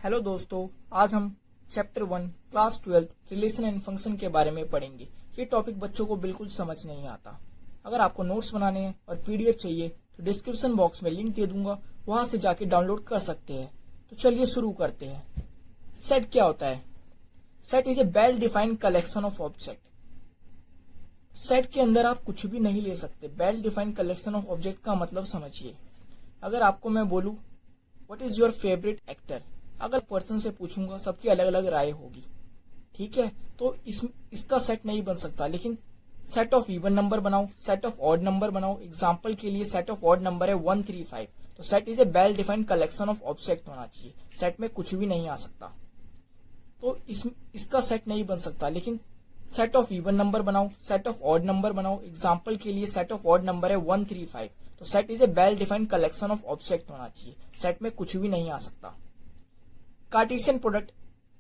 Hello दोस्तों, आज हम chapter 1 class 12 relation and function के बारे में पढ़ेंगे। ये टॉपिक बच्चों को बिल्कुल समझ नहीं आता। अगर आपको नोट्स बनाने हैं और पीडीएफ चाहिए तो डिस्क्रिप्शन बॉक्स में लिंक दे दूंगा, वहां से जाके डाउनलोड कर सकते हैं। तो चलिए शुरू करते हैं। सेट क्या होता है? Set is a well defined collection of object. Set के अंदर आप कुछ भी नहीं ले सकते। Well defined collection of object का मतलब समझिए। अगर आपको मैं बोलूं what is your favourite actor, अगर पर्सन से पूछूंगा सबकी अलग अलग राय होगी, ठीक है। तो इसका सेट नहीं बन सकता। लेकिन सेट ऑफ इवन नंबर बनाओ, सेट ऑफ ऑड नंबर बनाओ। एग्जांपल के लिए सेट ऑफ ऑड नंबर है 1 3 5, तो set is a well defined collection of object होना चाहिए। सेट में कुछ भी नहीं आ सकता, तो इसका सेट नहीं बन सकता। लेकिन सेट ऑफ इवन नंबर बनाओ, सेट ऑफ ऑड नंबर बनाओ। एग्जांपल के लिए सेट ऑफ ऑड नंबर है 1 3 5, तो set is a well defined collection of object होना चाहिए। सेट में कुछ भी नहीं आ सकता। कार्टेशियन प्रोडक्ट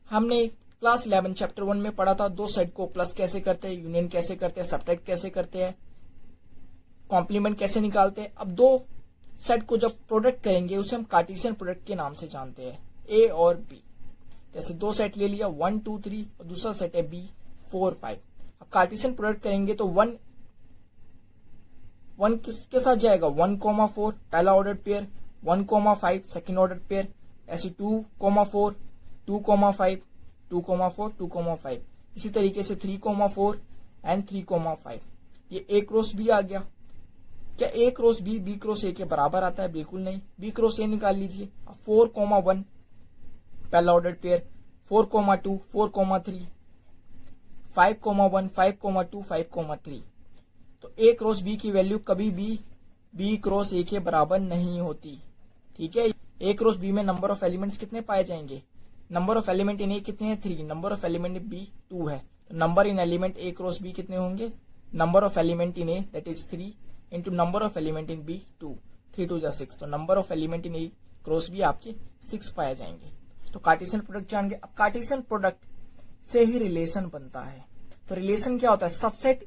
हमने क्लास 11 चैप्टर 1 में पढ़ा था। दो सेट को प्लस कैसे करते हैं, यूनियन कैसे करते हैं, सब्ट्रैक्ट कैसे करते हैं, कॉम्प्लीमेंट कैसे निकालते हैं। अब दो सेट को जब प्रोडक्ट करेंगे उसे हम कार्टेशियन प्रोडक्ट के नाम से जानते हैं, ए और बी। जैसे दो सेट ले लिया 1 2 3 और दूसरा सेट है बी 4 5। अब कार्टेशियन प्रोडक्ट करेंगे तो वन किसके साथ जाएगा, 1,4 पहला order pair, 1,5 second order pair, ऐसे 2,4 2,5 2,4 2,5। इसी तरीके से 3,4 एंड 3,5। ये ए क्रॉस बी आ गया। क्या a cross b b cross ए के बराबर आता है? बिल्कुल नहीं। बी क्रॉस ए निकाल लीजिए। 4,1 पहला ऑर्डर पेयर, 4,2 4,3 5,1 5,2 5,3। तो ए क्रॉस बी की वैल्यू कभी भी बी क्रॉस ए के बराबर नहीं होती, ठीक है। ए क्रॉस बी में नंबर ऑफ एलिमेंट्स कितने पाए जाएंगे? Number of element in A कितने हैं? 3। Number of element in B 2 है। तो number in element A cross B कितने होंगे? Number of element in A that is 3 into number of element in B 2। 3 2 6। तो number of element in A cross B आपके 6 पाए जाएंगे। तो Cartesian product जान गए। अब कार्टेशियन प्रोडक्ट से ही रिलेशन बनता है। तो रिलेशन क्या होता है? Subset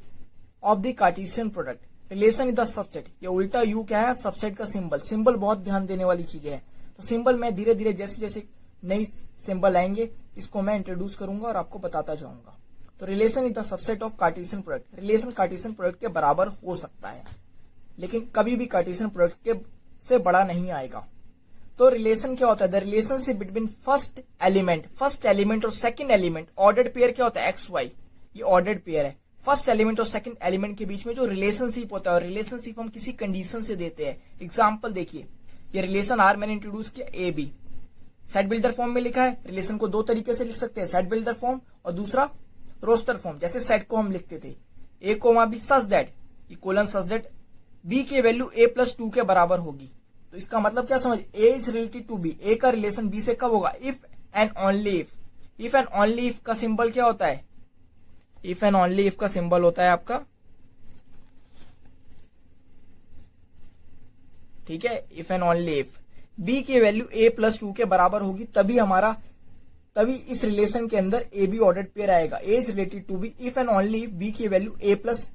of the Cartesian product. Relation is the subset. ये उल्टा यू क्या है? सबसेट का सिंबल। सिंबल बहुत ध्यान देने वाली चीजें है। तो सिंबल मैं धीरे धीरे जैसे जैसे नई सिंबल आएंगे इसको मैं इंट्रोड्यूस करूंगा और आपको बताता जाऊंगा। तो relation is the subset of Cartesian product. Relation Cartesian product के बराबर हो सकता है, लेकिन कभी भी कार्टेशियन प्रोडक्ट के से बड़ा नहीं आएगा। तो रिलेशन क्या होता है? The relationship between first element और सेकंड एलिमेंट। ऑर्डर्ड पेयर क्या होता है? एक्स वाई, ये ऑर्डर्ड पेयर है। फर्स्ट एलिमेंट और सेकंड एलिमेंट के बीच में जो रिलेशनशिप होता है, और रिलेशनशिप हम किसी कंडीशन से देते हैं। एग्जांपल देखिए, ये रिलेशन आर मैंने इंट्रोड्यूस किया, A B set builder form में लिखा है। रिलेशन को दो तरीके से लिख सकते हैं, सेट बिल्डर फॉर्म और दूसरा रोस्टर फॉर्म। जैसे सेट को हम लिखते थे ए कोमा बी सच दैट, ये कोलन सच दैट बी की वैल्यू a + 2 के बराबर होगी। तो इसका मतलब क्या समझ, a is related to B. A का रिलेशन बी से कब होगा? If and only if. If and only if का सिंबल क्या होता है? इफ एंड ओनली इफ का सिंबल होता है आपका, ठीक है, if and only if b की वैल्यू a + 2 के बराबर होगी, तभी इस रिलेशन के अंदर ए बी ऑर्डर्ड पेयर आएगा। A is related to b if and only if b की वैल्यू a +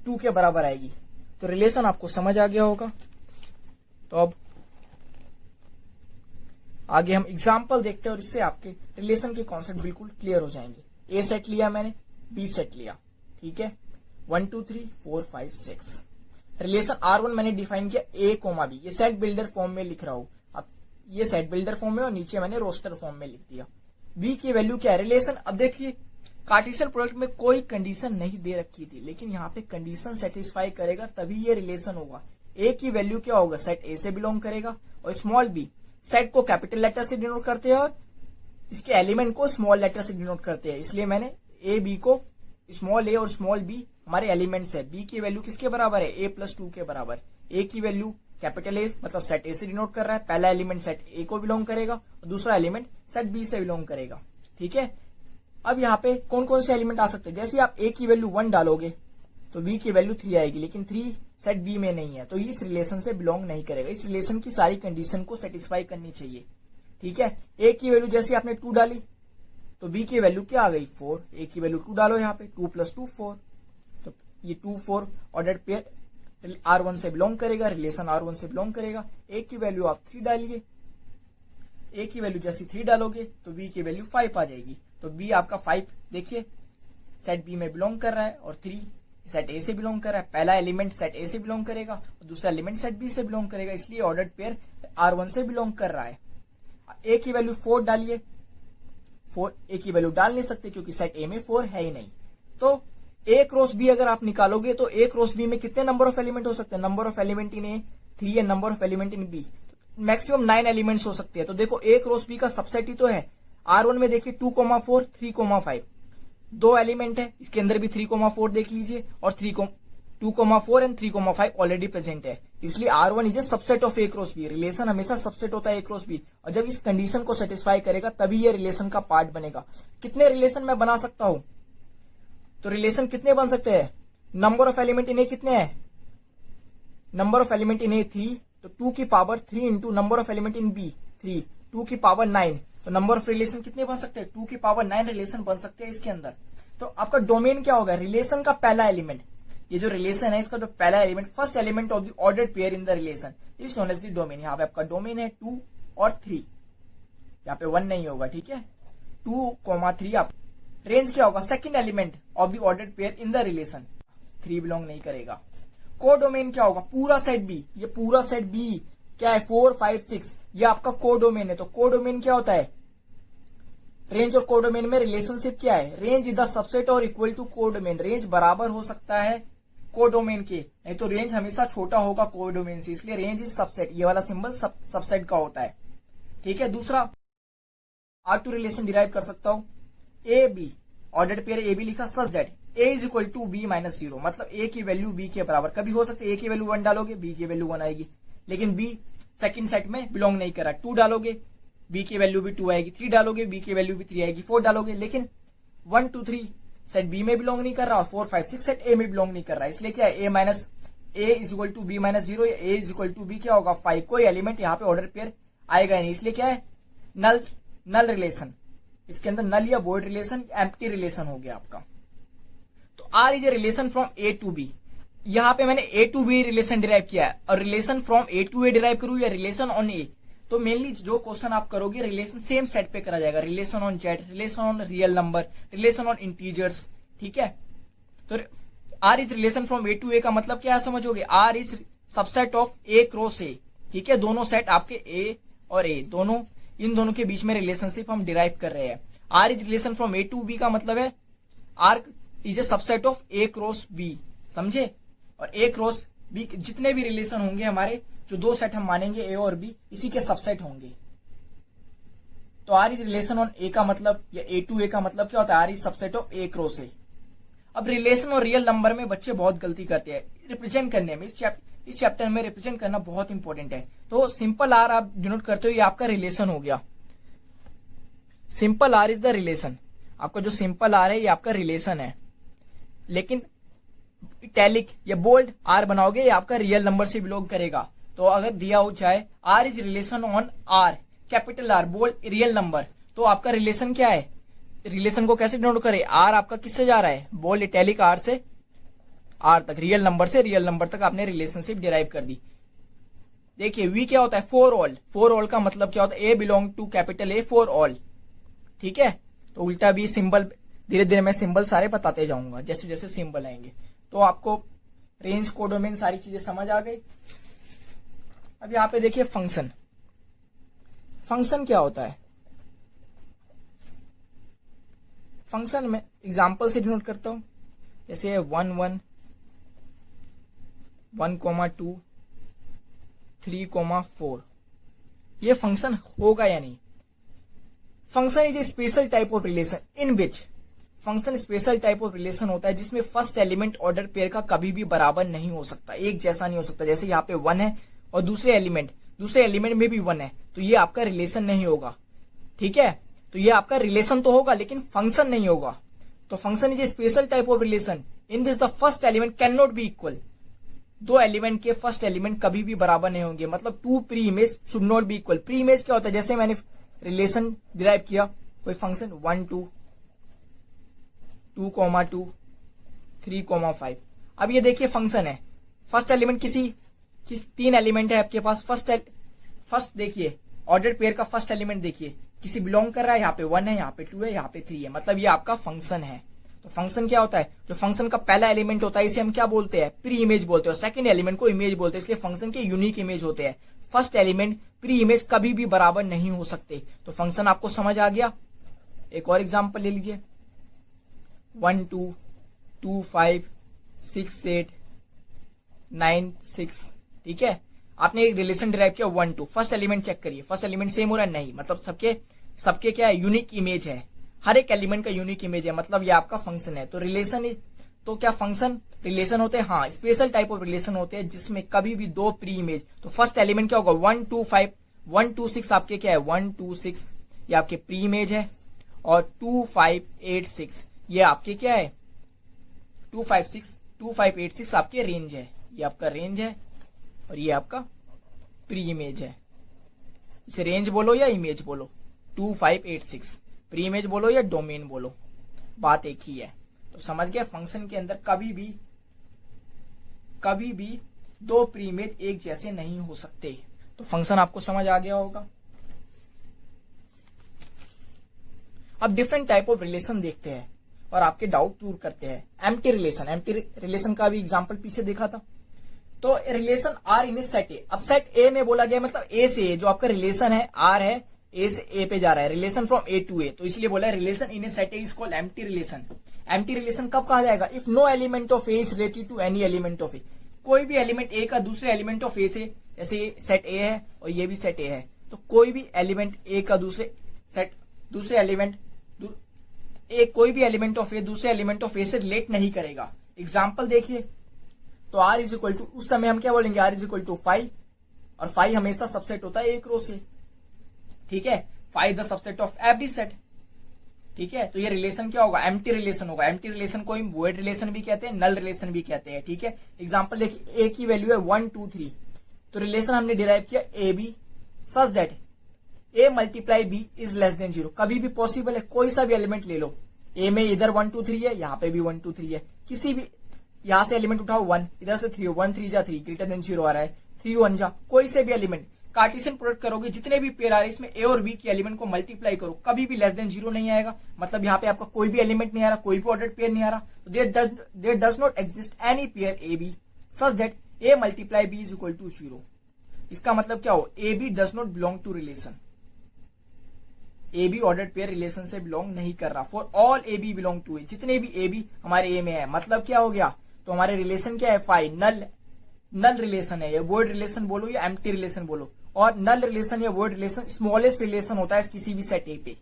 2 के बराबर आएगी। तो रिलेशन आपको समझ आ गया होगा। तो अब आगे हम एग्जांपल देखते हैं और इससे आपके रिलेशन के कॉन्सेप्ट बिल्कुल क्लियर हो जाएंगे। ए सेट लिया मैंने, बी सेट लिया, ठीक है, 1 2 3 4 5 6। रिलेशन R1 मैंने डिफाइन किया ए कोमा बी। ये सेट बिल्डर फॉर्म में लिख रहा हूं। अब ये सेट बिल्डर फॉर्म में और नीचे मैंने रोस्टर फॉर्म में लिख दिया। बी की वैल्यू क्या है? रिलेशन, अब देखिए कार्टेशियन प्रोडक्ट में कोई कंडीशन नहीं दे रखी थी, लेकिन यहाँ पे कंडीशन सेटिस्फाई करेगा तभी ये रिलेशन होगा। ए की वैल्यू क्या होगा? सेट ए से बिलोंग करेगा। और स्मॉल बी, सेट को कैपिटल लेटर से डिनोट करते हैं और इसके एलिमेंट को स्मॉल लेटर से डिनोट करते हैं, इसलिए मैंने ए बी को स्मॉल ए और स्मॉल बी हमारे एलिमेंट्स है। बी की वैल्यू किसके बराबर है? a + 2 के बराबर। ए की वैल्यू कैपिटल ए मतलब सेट ए से डिनोट कर रहा है। पहला एलिमेंट सेट ए को बिलोंग करेगा और दूसरा एलिमेंट सेट बी से बिलोंग करेगा, ठीक है। अब यहाँ पे कौन कौन से एलिमेंट आ सकते हैं? जैसे आप ए की वैल्यू 1 डालोगे तो बी की वैल्यू 3 आएगी, लेकिन 3 सेट बी में नहीं है, तो इस रिलेशन से बिलोंग नहीं करेगा। इस रिलेशन की सारी कंडीशन को सेटिस्फाई करनी चाहिए, ठीक है। ए की वैल्यू जैसे आपने 2 डाली तो बी की वैल्यू क्या आ गई? 4। ए की वैल्यू 2 डालो यहाँ पे, 2 + 2 4। तो ये 2 4 ऑर्डर्ड पेयर R1 से बिलोंग करेगा, रिलेशन R1 से बिलोंग करेगा। ए की वैल्यू आप 3 डालिए, ए की वैल्यू जैसे 3 डालोगे तो बी की वैल्यू 5 आ जाएगी। तो बी आपका 5 देखिए सेट बी में बिलोंग कर रहा है और 3 सेट ए से बिलोंग कर रहा है। पहला एलिमेंट सेट ए से बिलोंग करेगा और दूसरा एलिमेंट सेट बी से बिलोंग करेगा, इसलिए ऑर्डर्ड पेयर R1 से बिलोंग कर रहा है। ए की वैल्यू 4 डालिए, 4 ए की वैल्यू डाल नहीं सकते क्योंकि सेट ए में 4 है ही नहीं। तो ए क्रॉस बी अगर आप निकालोगे तो ए क्रॉस बी में कितने नंबर ऑफ एलिमेंट हो सकते हैं? Number of element in A 3 है, number of element in B maximum 9 elements हो सकते हैं। तो देखो ए क्रॉस बी का सबसेट ही तो है। R1 में देखिए 2,4 3,5 दो एलिमेंट है, इसके अंदर भी 3,4 देख लीजिए और 2,4 एंड 3,5 ऑलरेडी प्रेजेंट है, इसलिए R1 is a subset of A cross B. Relation हमेशा सबसेट होता है ए क्रॉस बी, और जब इस कंडीशन को सेटिस्फाई करेगा तभी ये रिलेशन का पार्ट बनेगा। कितने रिलेशन मैं बना सकता हूं? तो रिलेशन कितने बन सकते हैं? Number of element in A कितने हैं? Number of element in A 3, तो 2 की power 3 into number of element in B 3, 2 की पावर 9। तो नंबर ऑफ रिलेशन कितने बन सकते हैं? 2 की पावर 9 रिलेशन बन सकते हैं इसके अंदर। तो आपका डोमेन क्या होगा? रिलेशन का पहला एलिमेंट, ये जो रिलेशन है इसका जो पहला element, first element of the ordered pair in the relation is known as the domain. यहाँ पे आपका डोमेन है 2 और 3, यहाँ पे 1 नहीं होगा, ठीक है। 2,3 आप रेंज क्या होगा? Second element of the ordered pair in the relation, 3 belong नहीं करेगा। को डोमेन क्या होगा? पूरा सेट बी, ये पूरा सेट बी क्या है? 4, 5, 6, ये आपका को डोमेन है। तो को डोमेन क्या होता है? रेंज और को डोमेन में रिलेशनशिप क्या है? रेंज इज द सबसेट और इक्वल टू को डोमेन। रेंज बराबर हो सकता है को डोमेन के, नहीं तो रेंज हमेशा छोटा होगा को डोमेन से, इसलिए रेंज इज सबसेट। ये वाला सिंबल सबसेट का होता है, ठीक है। दूसरा R2 रिलेशन डिराइव कर सकता हूं, a b ordered pair A b लिखा such that a is equal to b minus 0, मतलब ए की वैल्यू बी के बराबर। कभी हो सकता है ए की वैल्यू 1 डालोगे बी की वैल्यू 1 आएगी, लेकिन बी सेकंड सेट में बिलोंग नहीं कर रहा। 2 डालोगे बी की वैल्यू भी 2 आएगी, 3 डालोगे बी की वैल्यू भी 3 आएगी, 4 डालोगे, लेकिन 1, 2, 3 सेट बी में बिलोंग नहीं कर रहा और 4, 5, 6 सेट ए में बिलोंग नहीं कर रहा है। इसलिए क्या है? A minus A is equal to b minus 0 या a is equal to b क्या होगा? 5। कोई एलिमेंट यहाँ पे ऑर्डर पेयर आएगा ही नहीं, इसलिए क्या है? नल रिलेशन, इसके अंदर नल या वॉइड रिलेशन, एम्प्टी रिलेशन हो गया आपका। तो are is a relation from A to B. यहां पे मैंने A to B relation derive किया है, और relation from A to A derive करूं या रिलेशन ऑन ए, तो मेनली जो क्वेश्चन आप करोगे रिलेशन सेम सेट पे करा जाएगा। Relation on z, relation on real number, relation on integers, ठीक है। तो are is relation from A to a का मतलब क्या है समझोगे? R is subset of A cross a, ठीक है। दोनों सेट आपके ए और ए दोनों, इन दोनों के बीच में रिलेशनशिप हम डिराइव कर रहे हैं। R is relation from A to B का मतलब है R is a subset of A cross B, समझे। और ए क्रॉस बी जितने भी रिलेशन होंगे हमारे, जो दो सेट हम मानेंगे ए और बी, इसी के सबसेट होंगे। तो आर इज रिलेशन ऑन ए का मतलब या ए टू ए का मतलब क्या होता है? R is subset of A cross A. अब रिलेशन और रियल नंबर में बच्चे बहुत गलती करते हैं रिप्रेजेंट करने में। इस चैप्टर में रिप्रेजेंट करना बहुत इंपॉर्टेंट है। तो सिंपल आर आप डिनोट करते हो, ये आपका रिलेशन हो गया। Simple R is the relation, आपका जो सिंपल आर है ये आपका रिलेशन है, लेकिन इटैलिक या बोल्ड आर बनाओगे ये आपका रियल नंबर से बिलोंग करेगा। तो अगर दिया हो जाए R is relation on R, capital R, bold real number, तो आपका रिलेशन क्या है? रिलेशन को कैसे डिनोट करें? आर आपका किससे जा रहा है? बोल्ड इटैलिक आर से आर तक, रियल नंबर से रियल नंबर तक आपने रिलेशनशिप डिराइव कर दी। देखिए वी क्या होता है? For all. फॉर ऑल का मतलब क्या होता है? A belong to capital a for all, ठीक है। तो उल्टा भी सिंबल, धीरे धीरे मैं सिंबल सारे बताते जाऊंगा जैसे जैसे सिंबल आएंगे। तो आपको रेंज, कोडोमेन सारी चीजें समझ आ गई। अब यहां पे देखिए फंक्शन। फंक्शन क्या होता है? फंक्शन में एग्जांपल से डिनोट करता हूं, जैसे 1, 1, 1,2, 3,4, ये फंक्शन होगा या नहीं? Function is a special type of relation in which, function special type of relation होता है जिसमें फर्स्ट एलिमेंट ऑर्डर पेयर का कभी भी बराबर नहीं हो सकता, एक जैसा नहीं हो सकता। जैसे यहाँ पे 1 है और दूसरे एलिमेंट में भी 1 है, तो ये आपका रिलेशन नहीं होगा, ठीक है। तो ये आपका रिलेशन तो होगा लेकिन फंक्शन नहीं होगा। तो function is a special type of relation in this the first element can not be equal. दो एलिमेंट के फर्स्ट एलिमेंट कभी भी बराबर नहीं होंगे, मतलब 2 pre image should not be equal. Pre image क्या होता है? जैसे मैंने रिलेशन डिराइव किया कोई फंक्शन 1, 2, 2,2, 3,5। अब ये देखिए फंक्शन है, फर्स्ट एलिमेंट किस 3 एलिमेंट है आपके पास। फर्स्ट देखिए ऑर्डर्ड पेयर का फर्स्ट एलिमेंट देखिए, किसी बिलोंग कर रहा है, यहाँ पे 1 है, यहाँ पे 2 है, यहाँ पे 3 है, मतलब ये आपका फंक्शन है। तो फंक्शन क्या होता है, जो फंक्शन का पहला एलिमेंट होता है इसे हम क्या बोलते हैं, प्री इमेज बोलते हैं, और सेकंड एलिमेंट को इमेज बोलते हैं, इसलिए फंक्शन के यूनिक इमेज होते हैं। फर्स्ट एलिमेंट प्री इमेज कभी भी बराबर नहीं हो सकते। तो फंक्शन आपको समझ आ गया। एक और एग्जांपल ले लीजिए, 1 2 2 5 6 8 9 6, ठीक है। आपने एक रिलेशन डिराइव किया 1 2, फर्स्ट एलिमेंट चेक करिए, फर्स्ट एलिमेंट सेम हो रहा है, नहीं, मतलब सबके क्या है, यूनिक इमेज है, हर एक एलिमेंट का यूनिक इमेज है, मतलब ये आपका फंक्शन है। तो रिलेशन, तो क्या फंक्शन रिलेशन होते हैं, हाँ, स्पेशल टाइप ऑफ रिलेशन होते हैं जिसमें कभी भी दो प्री इमेज। तो फर्स्ट एलिमेंट क्या होगा, 1 2 5 1 2 6 आपके क्या है, 1 2 6 ये आपके प्री इमेज है, और 2 5 8 6 ये आपके क्या है, 2 5 8 6 आपके रेंज है, ये आपका रेंज है, और ये आपका प्री इमेज है। इसे रेंज बोलो या इमेज बोलो, 2 5 8 6 प्री इमेज बोलो या डोमेन बोलो, बात एक ही है। तो समझ गया, फंक्शन के अंदर कभी भी दो प्री इमेज एक जैसे नहीं हो सकते। तो फंक्शन आपको समझ आ गया होगा। अब डिफरेंट टाइप ऑफ रिलेशन देखते हैं और आपके डाउट दूर करते हैं। एम्प्टी रिलेशन का भी एग्जांपल पीछे देखा था। तो relation are in set A, अब सेट ए में बोला गया मतलब ए से ए, जो आपका रिलेशन है आर है, ए से ए पे जा रहा है, relation from A to a, तो इसलिए बोला है relation in a set A is called empty relation. Empty relation कब कहा जाएगा, if no element of A is related to any element of a, कोई भी एलिमेंट ए का दूसरे एलिमेंट ऑफ ए से, जैसे सेट ए है और ये भी सेट ए है, तो कोई भी एलिमेंट ए का दूसरे एलिमेंट कोई भी एलिमेंट ऑफ ए दूसरे एलिमेंट ऑफ ए से रिलेट नहीं करेगा। एग्जाम्पल देखिए, तो आर इज इक्वल टू, उस समय हम क्या बोलेंगे, आर इज इक्वल टू 5, और 5 हमेशा सबसेट होता है एक रो से, ठीक है, 5 the subset of every set, ठीक है। तो ये रिलेशन क्या होगा, एम्प्टी रिलेशन होगा। एम्प्टी रिलेशन को हम वॉइड रिलेशन भी कहते हैं, नल रिलेशन भी कहते हैं, ठीक है। एग्जाम्पल देखिए, ए की वैल्यू है 1 2 3, तो रिलेशन हमने डिराइव किया A B such that A multiply B is less than 0, कभी भी पॉसिबल है, कोई सा भी एलिमेंट ले लो, ए में इधर 1 2 3 है, यहाँ पे भी 1 2 3 है, किसी भी यहां से एलिमेंट उठाओ 1, इधर से 3, 1 3 जा 3 ग्रेटर देन 0 आ रहा है, 3 1 जा, कोई से भी एलिमेंट कार्टेशियन प्रोडक्ट करोगे, जितने भी पेयर आ रहे हैं इसमें ए और बी के एलिमेंट को मल्टीप्लाई करो, कभी भी लेस देन 0 नहीं आएगा, मतलब यहाँ पे आपका कोई भी एलिमेंट नहीं आ रहा, कोई भी ऑर्डर्ड पेयर नहीं आ रहा, तो there does not exist any pair A B such that A multiply B is equal to 0। इसका मतलब क्या हो, a b does not belong to relation, A b ordered pair relation से बिलोंग नहीं कर रहा। For all a B belong to a, जितने भी ए बी हमारे ए में है, मतलब क्या हो गया, तो हमारे रिलेशन क्या है, 5 नल रिलेशन है, या वॉइड रिलेशन बोलो या एम्प्टी रिलेशन बोलो, और नल रिलेशन या वॉइड रिलेशन स्मॉलेस्ट रिलेशन होता है किसी भी सेट ए पे,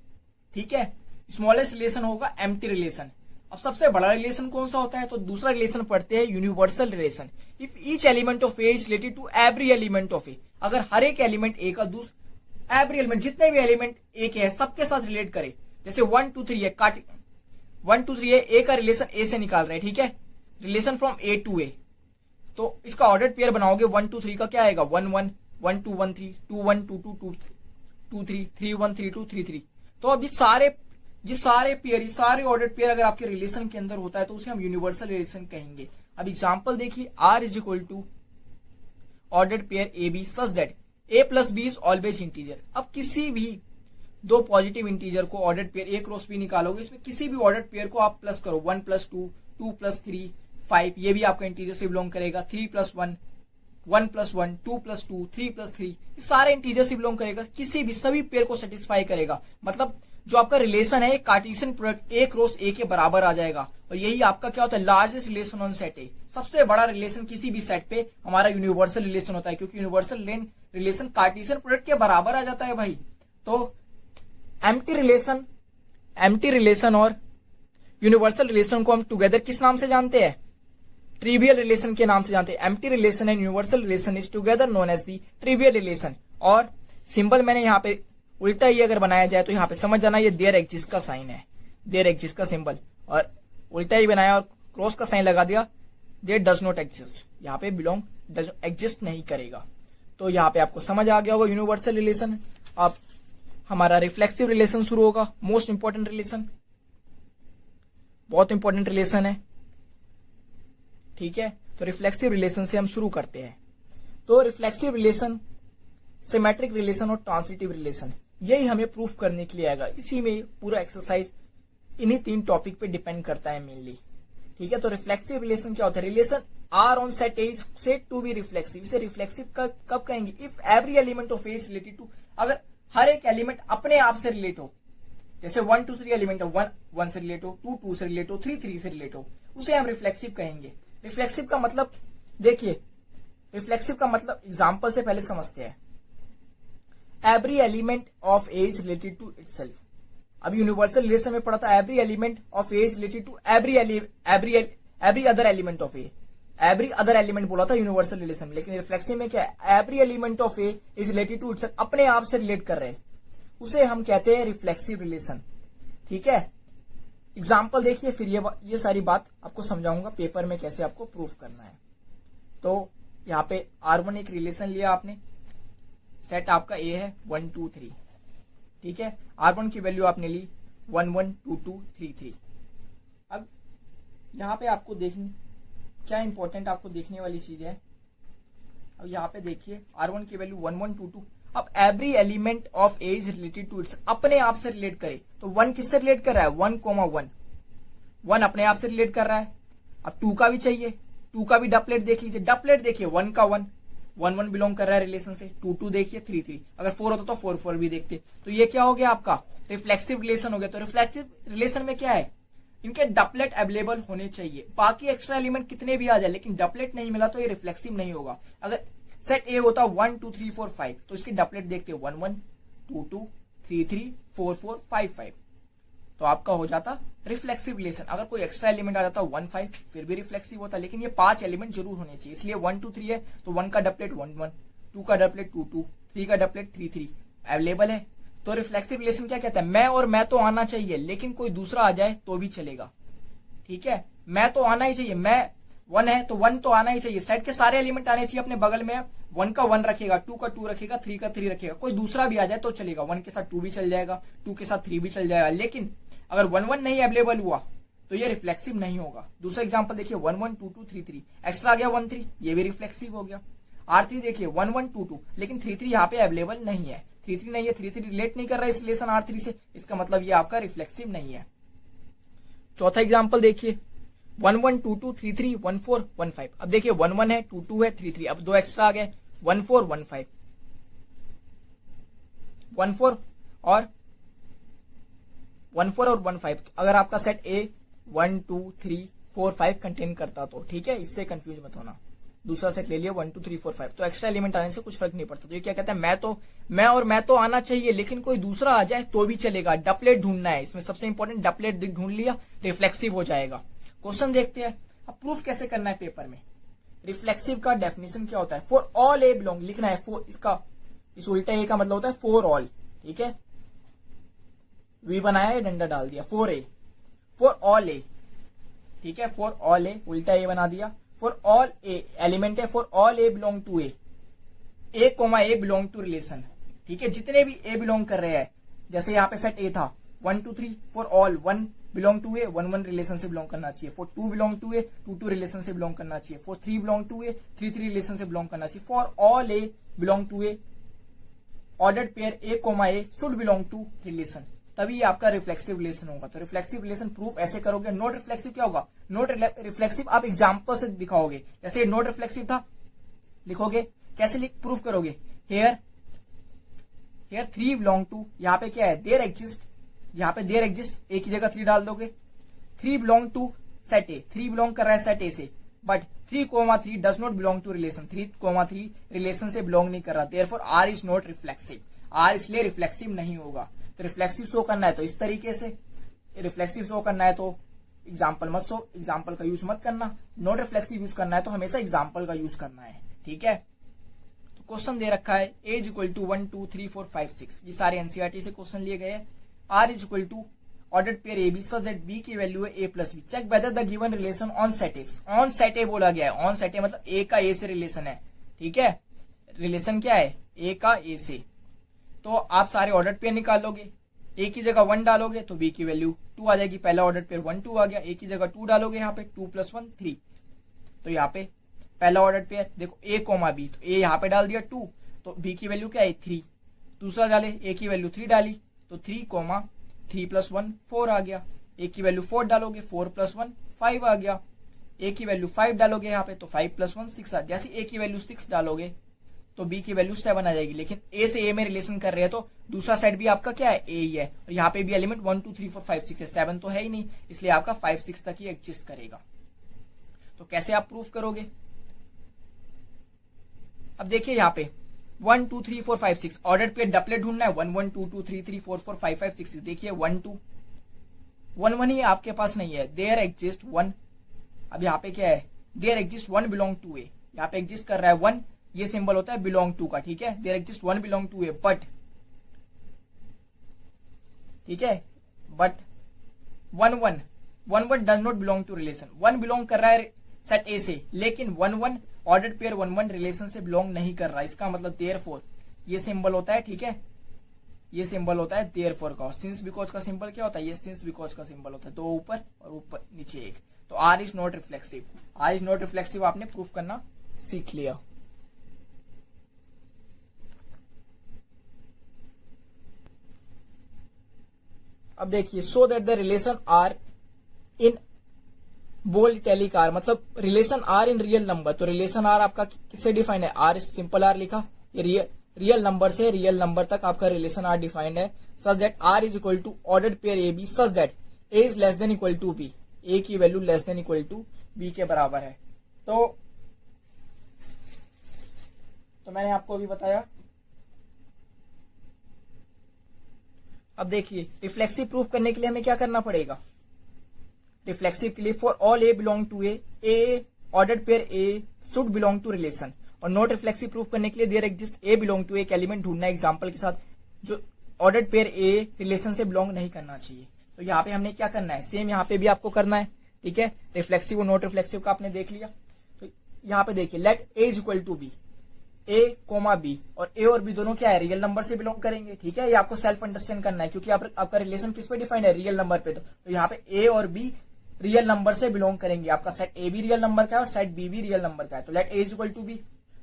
ठीक है। स्मॉलेस्ट रिलेशन होगा एम्प्टी रिलेशन। अब सबसे बड़ा रिलेशन कौन सा होता है, तो दूसरा रिलेशन पढ़ते हैं universal relation. If each element of A is related to every element of a, अगर हर एक एलिमेंट ए का एवरी एलिमेंट, जितने भी एलिमेंट ए के है सबके साथ रिलेट करे, जैसे 1 2 3 है, 1 2 3 है, ए का रिलेशन ए से निकाल रहे हैं, ठीक है, relation from A to a, तो इसका ऑर्डर्ड पेयर बनाओगे 1 2 3 का क्या आएगा, 1 1 1 2 1 3 2 1 2 2 2 3 3 1 3 2 3 3। तो अब ये सारे पेयर, ये सारे ऑर्डर्ड पेयर अगर आपके रिलेशन के अंदर होता है तो उसे हम यूनिवर्सल रिलेशन कहेंगे। अब एग्जांपल देखिए, R is equal to ordered pair A B such that A plus B is always integer. अब किसी भी दो पॉजिटिव इंटीजर को ordered pair A cross B निकालोगे, इसमें किसी भी ऑर्डर्ड पेयर को आप प्लस करो, 1 + 2 2 + 3 5, ये भी आपका इंटीजर से बिलोंग करेगा, 3 + 1 1 + 1 2 + 2 3 + 3, ये सारे इंटीजर से बिलोंग करेगा, किसी भी सभी पेयर को सेटिस्फाई करेगा। मतलब जो आपका रिलेशन है कार्टेशियन प्रोडक्ट ए क्रॉस ए के बराबर आ जाएगा, और यही आपका क्या होता है, लार्जेस्ट रिलेशन ऑन सेट ए। सबसे बड़ा रिलेशन किसी भी सेट पे हमारा यूनिवर्सल रिलेशन होता है, क्योंकि यूनिवर्सल रिलेशन कार्टेशियन प्रोडक्ट के बराबर आ जाता है भाई। तो एम्प्टी रिलेशन और यूनिवर्सल रिलेशन को हम टुगेदर किस नाम से जानते हैं, ट्रिवियल रिलेशन के नाम से जानते हैं। Empty relation and universal relation is together known as the trivial relation. और सिंबल मैंने यहाँ पे उल्टा ही अगर बनाया जाए तो यहाँ पे समझ जाना ये देयर एग्जिस्ट का साइन है, देयर एग्जिस्ट का सिंबल, और उल्टा ही बनाया और क्रॉस का साइन लगा दिया, देयर डज नॉट एग्जिस्ट, यहाँ पे बिलोंग डज एग्जिस्ट नहीं करेगा। तो यहाँ पे आपको समझ आ गया होगा यूनिवर्सल रिलेशन। अब हमारा रिफ्लेक्सिव रिलेशन शुरू होगा, मोस्ट इंपॉर्टेंट रिलेशन, बहुत इंपॉर्टेंट रिलेशन है, ठीक है। तो रिफ्लेक्सिव रिलेशन से हम शुरू करते हैं। तो रिफ्लेक्सिव रिलेशन सिमेट्रिक रिलेशन और ट्रांसिटिव रिलेशन, यही हमें प्रूफ करने के लिए आएगा। इसी में पूरा एक्सरसाइज इन्हीं 3 टॉपिक पे डिपेंड करता है मेनली। ठीक है, तो रिफ्लेक्सिव रिलेशन क्या होता है? Relation R on set A is said to be reflexive. इसे रिफ्लेक्सिव कब कहेंगे? If every element of A is related to, अगर हर एक एलिमेंट अपने आप से रिलेट हो, जैसे 1 2 3 एलिमेंट है, 1 1 से रिलेट हो, 2 2 से रिलेट हो, 3 3 से रिलेट हो, उसे हम रिफ्लेक्सिव कहेंगे। रिफ्लेक्सिव का मतलब देखिए, रिफ्लेक्सिव का मतलब एग्जाम्पल से पहले समझते हैं। Every element of A is related to itself. अब यूनिवर्सल रिलेशन में पढ़ा था, every element of A is related to every other element of A. Every other element बोला था यूनिवर्सल रिलेशन में, लेकिन रिफ्लेक्सिव में क्या है? Every element of A is related to itself, अपने आप से रिलेट कर रहे हैं, उसे हम कहते हैं रिफ्लेक्सिव रिलेशन। ठीक है, एग्जाम्पल देखिए, फिर ये सारी बात आपको समझाऊंगा पेपर में कैसे आपको प्रूफ करना है। तो यहाँ पे R1 एक रिलेशन लिया आपने, सेट आपका ए है 1 2 3। ठीक है, R1 की वैल्यू आपने ली 1 1 2 2 3 3। अब यहाँ पे आपको देखनी क्या इंपॉर्टेंट आपको देखने वाली चीज है। अब यहाँ पे देखिए R1 की वैल्यू 1 1 2 2। अब every element of A is related to its, अपने आप से रिलेट करे तो 1 किससे रिलेट कर रहा है? 1 1 1 अपने आप से रिलेट कर रहा है। अब 2 का भी चाहिए, 2 का भी डपलेट देख लीजिए। डपलेट देखिए 1 का 1 1 1 बिलोंग कर रहा है रिलेशन से, 2 2 देखिए 3 3, अगर 4 होता तो 4 4 भी देखते। तो ये क्या हो गया आपका? रिफ्लेक्सिव रिलेशन हो गया। तो रिफ्लेक्सिव रिलेशन में क्या है? इनके डपलेट अवेलेबल होने चाहिए। बाकी एक्स्ट्रा एलिमेंट कितने भी आ जाए, लेकिन डपलेट नहीं मिला तो ये रिफ्लेक्सिव नहीं होगा। अगर सेट ए होता 1 2 3 4 5, तो इसके डपलेट देखते 1 1 2 2 3 3 4 4 5 5, तो आपका हो जाता रिफ्लेक्सिव रिलेशन। अगर कोई एक्स्ट्रा एलिमेंट आ जाता 1 5, फिर भी रिफ्लेक्सिव होता, लेकिन ये 5 एलिमेंट जरूर होने चाहिए। इसलिए 1 2 3 है तो 1 का डपलेट 1 1, 2 का डपलेट 2 2, 3 का डपलेट 3 3 अवेलेबल है। तो रिफ्लेक्सिव रिलेशन क्या कहता है? मैं और मैं तो आना चाहिए, लेकिन कोई दूसरा आ जाए तो भी चलेगा। ठीक है, मैं तो आना ही चाहिए, मैं 1 है तो 1 तो आना ही चाहिए। सेट के सारे एलिमेंट आने चाहिए अपने बगल में। 1 का 1 रखेगा, 2 का 2 रखेगा, 3 का 3 रखेगा, कोई दूसरा भी आ जाए तो चलेगा। 1 के साथ 2 भी चल जाएगा, 2 के साथ 3 भी चल जाएगा। लेकिन अगर 1 1 नहीं अवेलेबल हुआ तो ये रिफ्लेक्सिव नहीं होगा। दूसरा एग्जांपल देखिए 1 1 2 2 3 3, एक्स्ट्रा आ गया 1 3, ये भी रिफ्लेक्सिव हो गया। R3 देखिए 1 1 2 2, लेकिन 3 3 यहाँ पे अवेलेबल नहीं है। 3 3 नहीं है, 3 3 रिलेट नहीं कर रहा है इस रिलेशन R3 से, इसका मतलब ये आपका रिफ्लेक्सिव नहीं है। चौथा एग्जाम्पल देखिए 1 1 2 2 3 3 1 4 1 5। अब देखिए 1 1 है, 2 2 है, 3 3, अब 2 एक्स्ट्रा आ गए 1 4 1 5, 1 4 और 1 4 और 1 5। अगर आपका सेट ए 1 2 3 4 5 कंटेन करता तो ठीक है, इससे कंफ्यूज मत होना। दूसरा सेट ले लिया 1 2 3 4 5, तो एक्स्ट्रा एलिमेंट आने से कुछ फर्क नहीं पड़ता। तो ये क्या कहता है? मैं तो आना चाहिए, लेकिन कोई दूसरा आ जाए तो भी चलेगा। डपलेट ढूंढना है इसमें, सबसे इंपॉर्टेंट डपलेट ढूंढ लिया, रिफ्लेक्सिव हो जाएगा। क्वेश्चन देखते हैं अब प्रूफ कैसे करना है पेपर में। रिफ्लेक्सिव का डेफिनेशन क्या होता है? फॉर ऑल ए बिलोंग लिखना है। फॉर इसका इस उल्टा ए का मतलब होता है फॉर ऑल। ठीक है, वी बनाया है, डंडा डाल दिया, for A, for all A. ठीक है, फॉर ऑल ए, उल्टा ए बना दिया। फॉर ऑल ए एलिमेंट है, for all A belong to A, A comma A belong to relation. ठीक है, जितने भी ए बिलोंग कर रहे हैं, जैसे यहाँ पे सेट ए था 1 2 3, for all 1 belong to A, 1 1 relation से बिलोंग करना चाहिए। For 2 belong to A, 2 2 relation से बिलोंग करना चाहिए। For 3 belong to A, 3 3 relation से बिलोंग करना चाहिए। For all A belong to A, ordered pair A comma A should belong to relation, तभी आपका रिफ्लेक्सिव रिलेशन होगा। तो रिफ्लेक्सिव रिलेशन प्रूफ ऐसे करोगे। नॉट रिफ्लेक्सिव क्या होगा? नॉट रिफ्लेक्सिव आप एग्जांपल से दिखाओगे। जैसे नॉट रिफ्लेक्सिव था, लिखोगे कैसे प्रूफ करोगे? हेयर 3 बिलोंग टू, यहाँ पे क्या है? देयर एग्जिस्ट, यहाँ पे देयर एग्जिस्ट, ए की जगह 3 डाल दोगे। 3 belong to set A, 3 belong कर रहा है सेट ए से, but 3, 3 does not belong to relation, 3, 3 relation से बिलोंग नहीं कर रहा। Therefore R is not reflexive, R इसलिए रिफ्लेक्सिव नहीं होगा। तो रिफ्लेक्सिव शो करना है तो इस तरीके से, रिफ्लेक्सिव शो करना है तो एग्जाम्पल मत शो, एग्जाम्पल का यूज मत करना। नॉट रिफ्लेक्सिव यूज करना है तो हमेशा एग्जाम्पल का यूज करना है। ठीक है, तो क्वेश्चन दे रखा है ए इज इक्वल टू 1 2 3 4 5 6, ये सारे एनसीईआरटी से क्वेश्चन लिए गए। R is equal to ordered pair A B such that b की वैल्यू है a plus b, check whether the given relation on set a. On set a बोला गया है, ऑन सेट ए मतलब ए का ए से रिलेशन है। ठीक है, रिलेशन क्या है? ए का ए से। तो आप सारे ऑर्डर्ड पेयर निकालोगे, ए की जगह 1 डालोगे तो बी की वैल्यू 2 आ जाएगी। पहला ऑर्डर्ड पेयर 1 2 आ गया, ए की जगह 2 डालोगे, यहाँ पे 2 + 1 3, तो यहाँ पे पहला ऑर्डर्ड पेयर देखो ए कोमा बी, तो ए यहाँ पे डाल दिया 2, तो बी की वैल्यू क्या है 3, दूसरा डाले ए की वैल्यू 3 डाली तो 3 + 1 4 आ गया, ए की वैल्यू 4 डालोगे 4 + 1 5 आ गया, ए की वैल्यू 5 डालोगे यहाँ पे तो 5 + 1 6 आ, जैसे ए की वैल्यू 6 डालोगे तो बी की वैल्यू 7 आ जाएगी। लेकिन ए से ए में रिलेशन कर रहे हैं तो दूसरा सेट भी आपका क्या है ए ही है, और यहाँ पे भी एलिमेंट 1 2 3 4 5 6 है, 7 तो है ही नहीं, इसलिए आपका 5 6 तक ही एग्जिस्ट करेगा। तो कैसे आप प्रूफ करोगे? अब देखिए यहाँ पे 1 2 3 4 5 6 ऑर्डर पेयर डबलेट ढूंढना है, 1 1 2 2 3 3 4 4 5 5 6 6। देखिए 1 2 1 1 ही आपके पास नहीं है, देयर एग्जिस्ट 1। अब यहाँ पे क्या है, there exist 1 belong to a, यहाँ पे एग्जिस्ट कर रहा है 1, ये सिंबल होता है बिलोंग टू का, ठीक है। There exist 1 belong to A but, ठीक है, but 1 1 does not belong to relation, 1 belong कर रहा है सेट ए से, लेकिन 1 1 ऑर्डर्ड पेयर 1 1 रिलेशन से बिलोंग नहीं कर रहा। इसका मतलब देयरफॉर ये सिंबल होता है, ठीक है, ये सिंबल होता है देयरफॉर का। सिंस बिकॉज का सिंबल क्या होता है, ये सिंस बिकॉज का सिंबल होता है, दो ऊपर और ऊपर नीचे एक। तो are is not reflexive, r is not reflexive आपने प्रूफ करना सीख लिया। अब देखिए so that the relation are in bold italic r, मतलब relation are in real number. तो रिलेशन आर आपका किससे डिफाइंड है, आर सिंपल आर लिखा, ये रियल नंबर से रियल नंबर तक आपका रिलेशन आर डिफाइंड है। Such that r is equal to ordered pair A B, such that a is less than equal to B, a की value less than equal to b के बराबर है। तो मैंने आपको अभी बताया। अब देखिए रिफ्लेक्सिव प्रूफ करने के लिए हमें क्या करना पड़ेगा, रिफ्लेक्सिव के लिए for all A belong to A ordered pair A should belong to relation, और नॉट रिफ्लेक्सिव प्रूफ करने के लिए there exist A belong to एक एलिमेंट ढूंढना एग्जांपल के साथ जो ऑर्डर्ड पेयर ए रिलेशन से बिलोंग नहीं करना चाहिए। तो यहाँ पे हमने क्या करना है, सेम यहाँ पे भी आपको करना है, ठीक है। रिफ्लेक्सिव और नॉट रिफ्लेक्सिव का आपने देख लिया। तो यहाँ पे देखिए let A is equal to B, A comma B, और ए और बी दोनों क्या है, रियल नंबर से बिलोंग करेंगे, ठीक है। ये आपको सेल्फ अंडरस्टैंड करना है क्योंकि आपका रिलेशन किस पे डिफाइंड है, रियल नंबर पे। तो यहाँ पे ए और बी रियल नंबर से बिलोंग करेंगे, आपका सेट ए भी रियल नंबर का है और सेट बी भी रियल नंबर का है। तो let A is equal to B.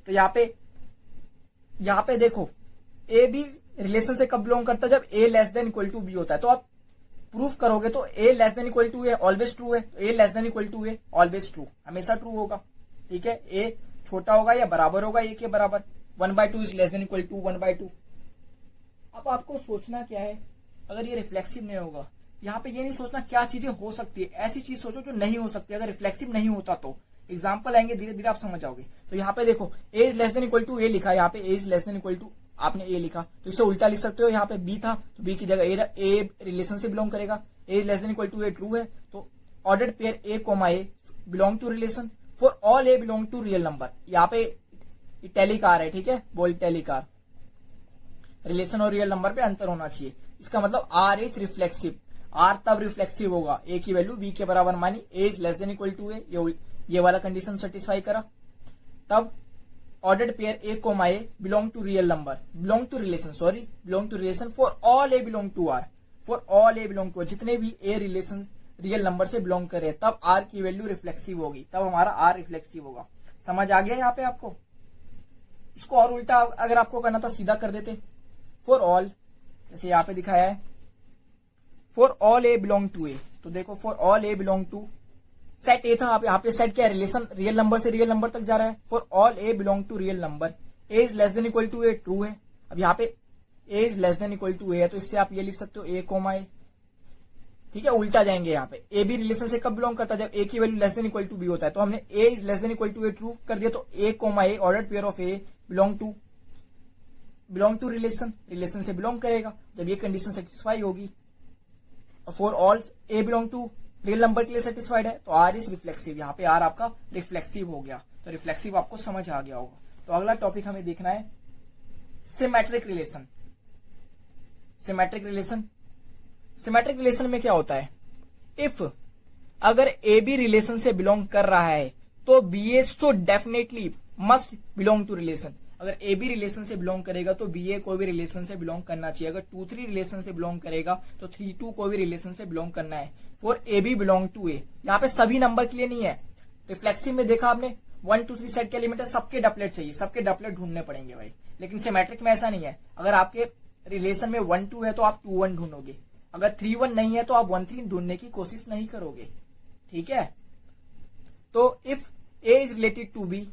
तो यहाँ पे देखो ए भी रिलेशन से कब बिलोंग करता है, जब a less than equal to b होता है। तो आप प्रूफ करोगे तो a less than equal to a always true है, a less than equal to a always true, हमेशा ट्रू होगा, ठीक है। ए छोटा होगा या बराबर होगा ए के बराबर, 1/2 is less than equal to 1/2। अब आपको सोचना क्या है, अगर ये रिफ्लेक्सिव नहीं होगा, यहाँ पे ये नहीं सोचना क्या चीजें हो सकती है, ऐसी चीज सोचो जो नहीं हो सकती। अगर रिफ्लेक्सिव नहीं होता तो एग्जाम्पल आएंगे, धीरे धीरे आप समझ जाओगे। तो यहाँ पे देखो a is less than equal to a लिखा है, यहाँ पे a is less than equal to आपने ए लिखा, तो इससे उल्टा लिख सकते हो। यहाँ पे बी था तो बी की जगह ए रिलेशन से बिलोंग करेगा, a is less than equal to a true है, तो ordered pair A comma A belong to relation for all A belong to real number. यहाँ पे इटैलिक आर है, ठीक है, बोल्ड इटैलिक आर, रिलेशन और रियल नंबर पे अंतर होना चाहिए। इसका मतलब आर इज रिफ्लेक्सिव, आर तब रिफ्लेक्सिव होगा ए की वैल्यू बी के बराबर मानी, a is less than equal to ए, ये वाला कंडीशन सेटिस्फाई करा, तब ordered pair A comma A belong to real number, belong to relation, sorry belong to relation for all A belong to R, for all A belong to, जितने भी A relation real number से belong करे तब are की value reflexive होगी, तब हमारा are reflexive होगा। समझ आ गया यहाँ पे आपको? इसको और उल्टा अगर आपको करना था सीधा कर देते, फॉर ऑल, जैसे यहाँ पे दिखाया है for all A belong to a. तो देखो for all A belong to set a था, यहाँ पे सेट क्या है, रिलेशन रियल नंबर से रियल नंबर तक जा रहा है। For all A belong to real number, a is less than equal to a true है। अब यहाँ पे a is less than equal to a है, तो इससे आप ये लिख सकते हो ए कोमा ए, ठीक है। उल्टा जाएंगे यहाँ पे, ए भी रिलेशन से कब बिलोंग करता है, जब ए की value less than equal to b होता है। तो हमने a is less than equal to a true कर दिया, तो a comma a ordered pair of a belong to relation, relation से बिलोंग करेगा जब ये कंडीशन सेटिस्फाई होगी। For all A belong to real number के लिए सेटिस्फाइड है, तो आर इज रिफ्लेक्सिव, यहाँ पे आर आपका रिफ्लेक्सिव हो गया। तो रिफ्लेक्सिव आपको समझ आ गया होगा। तो अगला टॉपिक हमें देखना है symmetric relation. Symmetric relation, symmetric relation में क्या होता है, इफ अगर ए बी रिलेशन से बिलोंग कर रहा है तो B A so definitely must belong to relation. अगर ए बी रिलेशन से बिलोंग करेगा तो बी ए को भी रिलेशन से बिलोंग करना चाहिए। अगर 2 3 रिलेशन से बिलोंग करेगा तो 3 2 को भी रिलेशन से बिलोंग करना है। For A B belong to a, यहाँ पे सभी नंबर के लिए नहीं है। रिफ्लेक्सिव में देखा आपने 1 2 3 सेट के एलिमेंट है, सबके डबलेट चाहिए, सबके डबलेट ढूंढने पड़ेंगे भाई। लेकिन सिमेट्रिक में ऐसा नहीं है, अगर आपके रिलेशन में 1 2 है तो आप 2 1 ढूंढोगे, अगर 3 1 नहीं है तो आप 1 3 ढूंढने की कोशिश नहीं करोगे, ठीक है। तो if a is related to B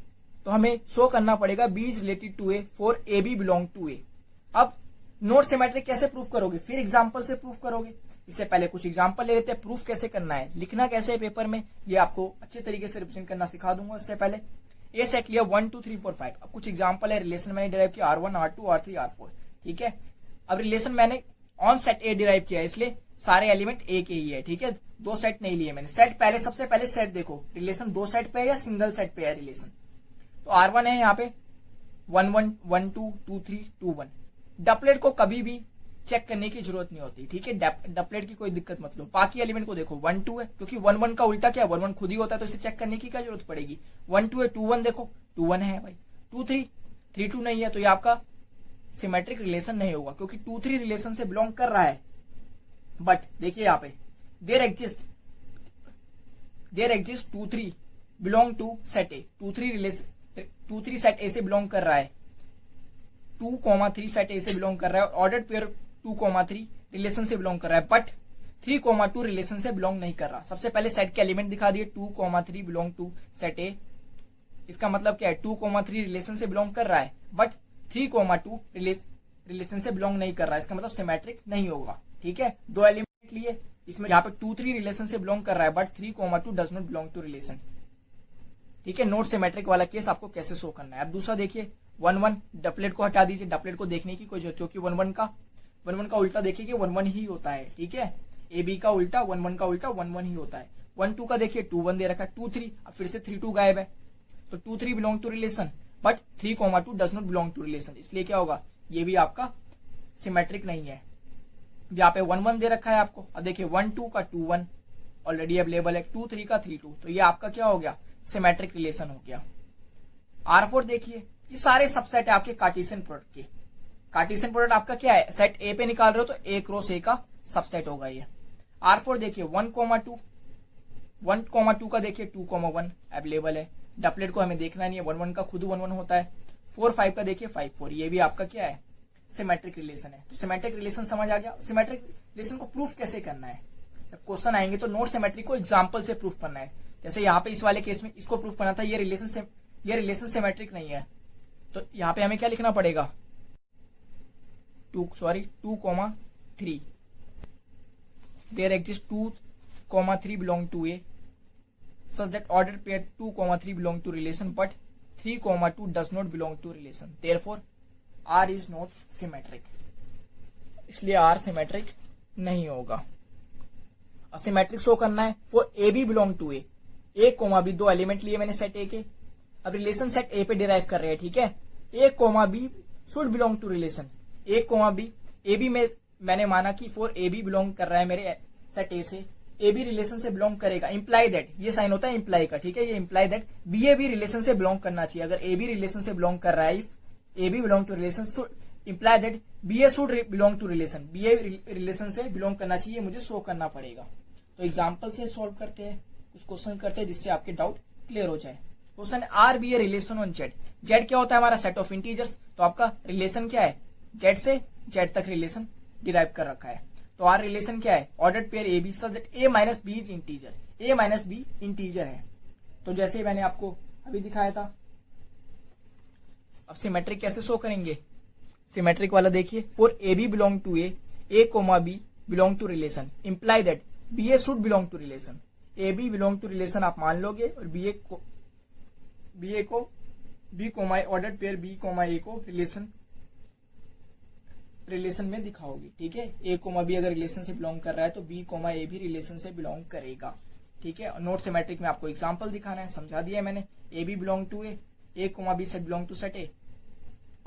तो हमें शो करना पड़ेगा b is related to a for A B belong to a. अब नॉट सिमेट्रिक कैसे प्रूफ करोगे, फिर एग्जाम्पल से प्रूफ करोगे। इससे पहले कुछ एग्जाम्पल ले लेते हैं, प्रूफ कैसे करना है, लिखना कैसे है पेपर में, ये आपको अच्छे तरीके से रिप्रेजेंट करना सिखा दूंगा। इससे पहले ए सेट लिया 1 2 3 4 5। अब कुछ एग्जाम्पल है, रिलेशन मैंने डिराइव किया R1 R2 R3 R4, ठीक है। अब रिलेशन मैंने ऑन सेट ए डिराइव किया, इसलिए सारे एलिमेंट ए के ही है, ठीक है, 2 सेट नहीं लिए मैंने। सेट पहले, सबसे पहले सेट देखो, रिलेशन 2 सेट पे है या सिंगल सेट पे है रिलेशन। तो R1 है यहाँ पे 1 1 1 2 2 3 2 1। डबलेट को कभी भी चेक करने की जरूरत नहीं होती, ठीक है, डबलेट की कोई दिक्कत मत लो। बाकी एलिमेंट को देखो 1 2 है, क्योंकि 1 1 का उल्टा क्या 1 1 खुद ही होता है, तो इसे चेक करने की क्या जरूरत पड़ेगी। 1 2 है, 2 1 देखो 2 1 है भाई। 2 3 3 2 नहीं है, तो ये आपका सिमेट्रिक रिलेशन नहीं होगा, क्योंकि 2 3 रिलेशन से बिलोंग कर रहा है। बट देखिए यहाँ पे there exist 2 3 belong to set A. 2 3 set ए से बिलोंग कर रहा है, 2 3 सेट ए से बिलोंग कर रहा है, और ऑर्डर्ड पेयर 2 3 रिलेशन से बिलोंग कर रहा है, बट 3 2 रिलेशन से बिलोंग नहीं कर रहा। सबसे पहले सेट के एलिमेंट दिखा दिए, 2 3 बिलोंग टू सेट ए। इसका मतलब क्या है, 2 3 रिलेशन से बिलोंग कर रहा है, बट 3 2 रिलेशन से बिलोंग नहीं कर रहा है, इसका मतलब सिमेट्रिक नहीं होगा, ठीक है। 2 एलिमेंट लिए, इसमें यहाँ पे 2 3 रिलेशन से बिलोंग कर रहा है, but 3 2 does not belong to relation, ठीक है। नॉट सिमेट्रिक वाला केस आपको कैसे शो करना है। अब दूसरा देखिए 1 1, डबलेट को हटा दीजिए, डबलेट को देखने की कोई जरूरत, क्योंकि 1 1 का उल्टा देखिए कि 1 1 ही होता है, ठीक है। ए बी का उल्टा 1 1 का उल्टा 1 1 ही होता है। 1 2 का देखिए 2 1 दे रखा है, 2 3, अब फिर से 3 2 गायब है, तो 2 3 belong to relation, but 3 2 does not belong to relation, इसलिए क्या होगा, ये भी आपका सिमेट्रिक नहीं है। यहाँ पे 1 1 दे रखा है आपको, अब देखिए 1 2 का 2 1 ऑलरेडी अवेलेबल है, 2 3 का 3 2, तो ये आपका क्या हो गया, सिमेट्रिक रिलेशन हो गया। R4 देखिए, ये सारे सबसेट है आपके कार्टेशियन प्रोडक्ट के। कार्टेशियन प्रोडक्ट आपका क्या है, सेट ए पे निकाल रहे हो तो ए क्रॉस ए का सबसेट होगा ये। R4 देखिए 1 2 का देखिए 2 1 अवेलेबल है, डबलेट को हमें देखना नहीं है, 1 1 का खुद 1 1 होता है। 4 5 का देखिए 5 4, ये भी आपका क्या है, सिमेट्रिक रिलेशन है। तो सिमेट्रिक रिलेशन समझ आ गया। सिमेट्रिक रिलेशन को प्रूफ कैसे करना है, जब क्वेश्चन आएंगे तो नॉट सिमेट्रिक को एग्जाम्पल से प्रूफ करना है। जैसे यहाँ पे इस वाले केस में इसको प्रूफ करना था, ये रिलेशन सिमेट्रिक नहीं है, तो यहाँ पे हमें क्या लिखना पड़ेगा, 2 3 there exist 2 3 belong to A such that order pair 2 3 belong to relation, but 3 2 does not belong to relation, therefore R is not symmetric, इसलिए R सिमेट्रिक नहीं होगा। सिमेट्रिक शो करना है for A B belong to A B, 2 element लिए मैंने set ए के, अब relation set ए पे डिराइव कर रहे हैं, ठीक है। A B should belong to relation, A B में मैंने माना कि फॉर ए बी बिलोंग कर रहा है मेरे सेट ए से, ए बी रिलेशन से बिलोंग करेगा, इंप्लाई दैट, ये साइन होता है इंप्लाई का, ठीक है, ये imply that B A B relation से बिलोंग करना चाहिए। अगर ए बी रिलेशन से बिलोंग कर रहा है, if A B belong to relation should imply that B A should belong to relation, B A relation से बिलोंग करना चाहिए, मुझे शो करना पड़ेगा। तो एग्जाम्पल से सॉल्व करते हैं, कुछ क्वेश्चन करते हैं जिससे आपके डाउट क्लियर हो जाए। Question R be A relation on Z, Z क्या होता है हमारा, सेट ऑफ इंटीजर्स, तो आपका रिलेशन क्या है, जेड से जेड तक रिलेशन डिराइव कर रखा है। तो आर रिलेशन क्या है, ordered pair A B such that A minus B is integer, A minus B integer है। तो जैसे मैंने आपको अभी दिखाया था, अब सिमेट्रिक कैसे शो करेंगे, सिमेट्रिक वाला देखिए, for A B belong to A B belong to relation, imply that B A should belong to relation, A B belong to relation आप मान लोगे, और बी ए को b comma ordered pair b comma a को relation में दिखाओगे, ठीक है। ए कोमा बी अगर रिलेशन से बिलोंग कर रहा है तो बी कोमा ए भी रिलेशन से बिलोंग करेगा, ठीक है। नोट सिमेट्रिक में आपको एग्जांपल दिखाना है, समझा दिया मैंने। A B belong to A comma B set belong to set A,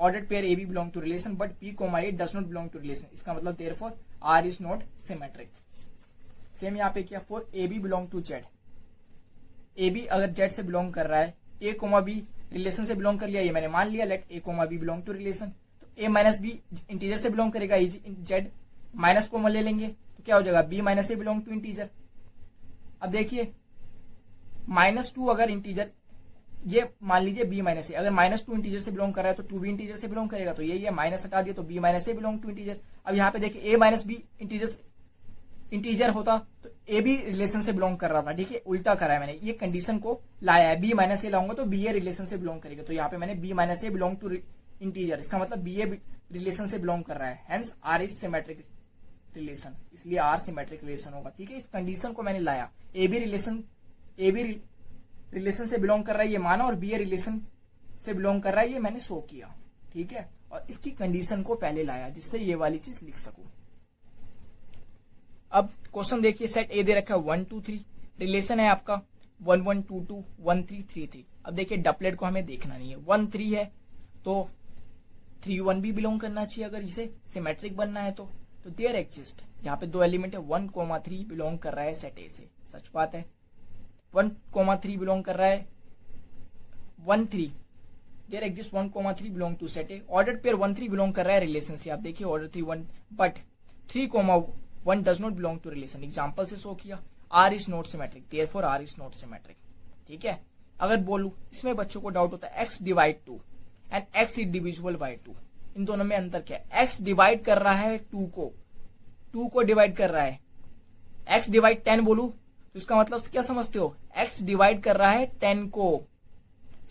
ordered pair A B belong to relation, but B comma A does not belong to relation, इसका मतलब therefore R is not symmetric. Same यहाँ पे किया, for A B belong to Z, A B अगर Z से belong कर रहा है, ए कोमा बी रिलेशन से बिलोंग कर लिया, ये मैंने मान लिया, late A comma B belong to relation, तो ए माइनस बी इंटीजर से बिलोंग करेगा, जेड माइनस कोमा ले लेंगे तो क्या हो जाएगा, B minus A belong to integer. अब देखिए -2 अगर इंटीजर ये मान लीजिए बी माइनस ए, अगर -2 इंटीजर से बिलोंग कर रहा है तो 2 भी इंटीजर से बिलोंग करेगा, तो यही है, माइनस हटा दिया तो B minus A belong to integer. अब यहाँ पे देखिए ए माइनस बी इंटीजर होता तो ए भी रिलेशन से बिलोंग कर रहा था, ठीक है, उल्टा करा है मैंने, ये कंडीशन को लाया है, बी माइनस ए लाऊंगा तो बी ए रिलेशन से बिलोंग करेगा, तो यहाँ पे मैंने B minus A belong to integer, इसका मतलब बी ए रिलेशन से बिलोंग कर रहा है, hence R is symmetric relation, इसलिए आर सिमेट्रिक रिलेशन होगा, ठीक है। इस कंडीशन को मैंने लाया, ए बी रिलेशन से बिलोंग कर रहा है ये माना, और बी ए रिलेशन से बिलोंग कर रहा है ये मैंने शो किया, ठीक है, और इसकी कंडीशन को पहले लाया जिससे ये वाली चीज लिख सकूं। अब क्वेश्चन देखिए, सेट ए दे रखा है 1 2 3, रिलेशन है आपका 1 1 2 2 1 3 3 3। अब देखिए डबलेट को हमें देखना नहीं है, 1 3 है तो 3 1 भी बिलोंग करना चाहिए अगर इसे सिमेट्रिक बनना है तो देयर एग्जिस्ट, यहाँ पे 2 एलिमेंट है 1 3 बिलोंग कर रहा है सेट ए से, सच बात है, 1 3 बिलोंग कर रहा है 1 3, there exist 1 3 belong to set A, order pair 1 3 belong कर रहा है रिलेशन से, आप देखिए order 3 1, but 3 1 does not belong to relation, example से शो किया, R is not symmetric, therefore R is not symmetric, ठीक है। अगर बोलूं, इसमें बच्चों को डाउट होता है x divide 2 and x is divisible bye 2, इन दोनों में अंतर क्या है, x डिवाइड कर रहा है 2 को डिवाइड कर रहा है, x डिवाइड 10 बोलू तो इसका मतलब क्या समझते हो, x डिवाइड कर रहा है 10 को,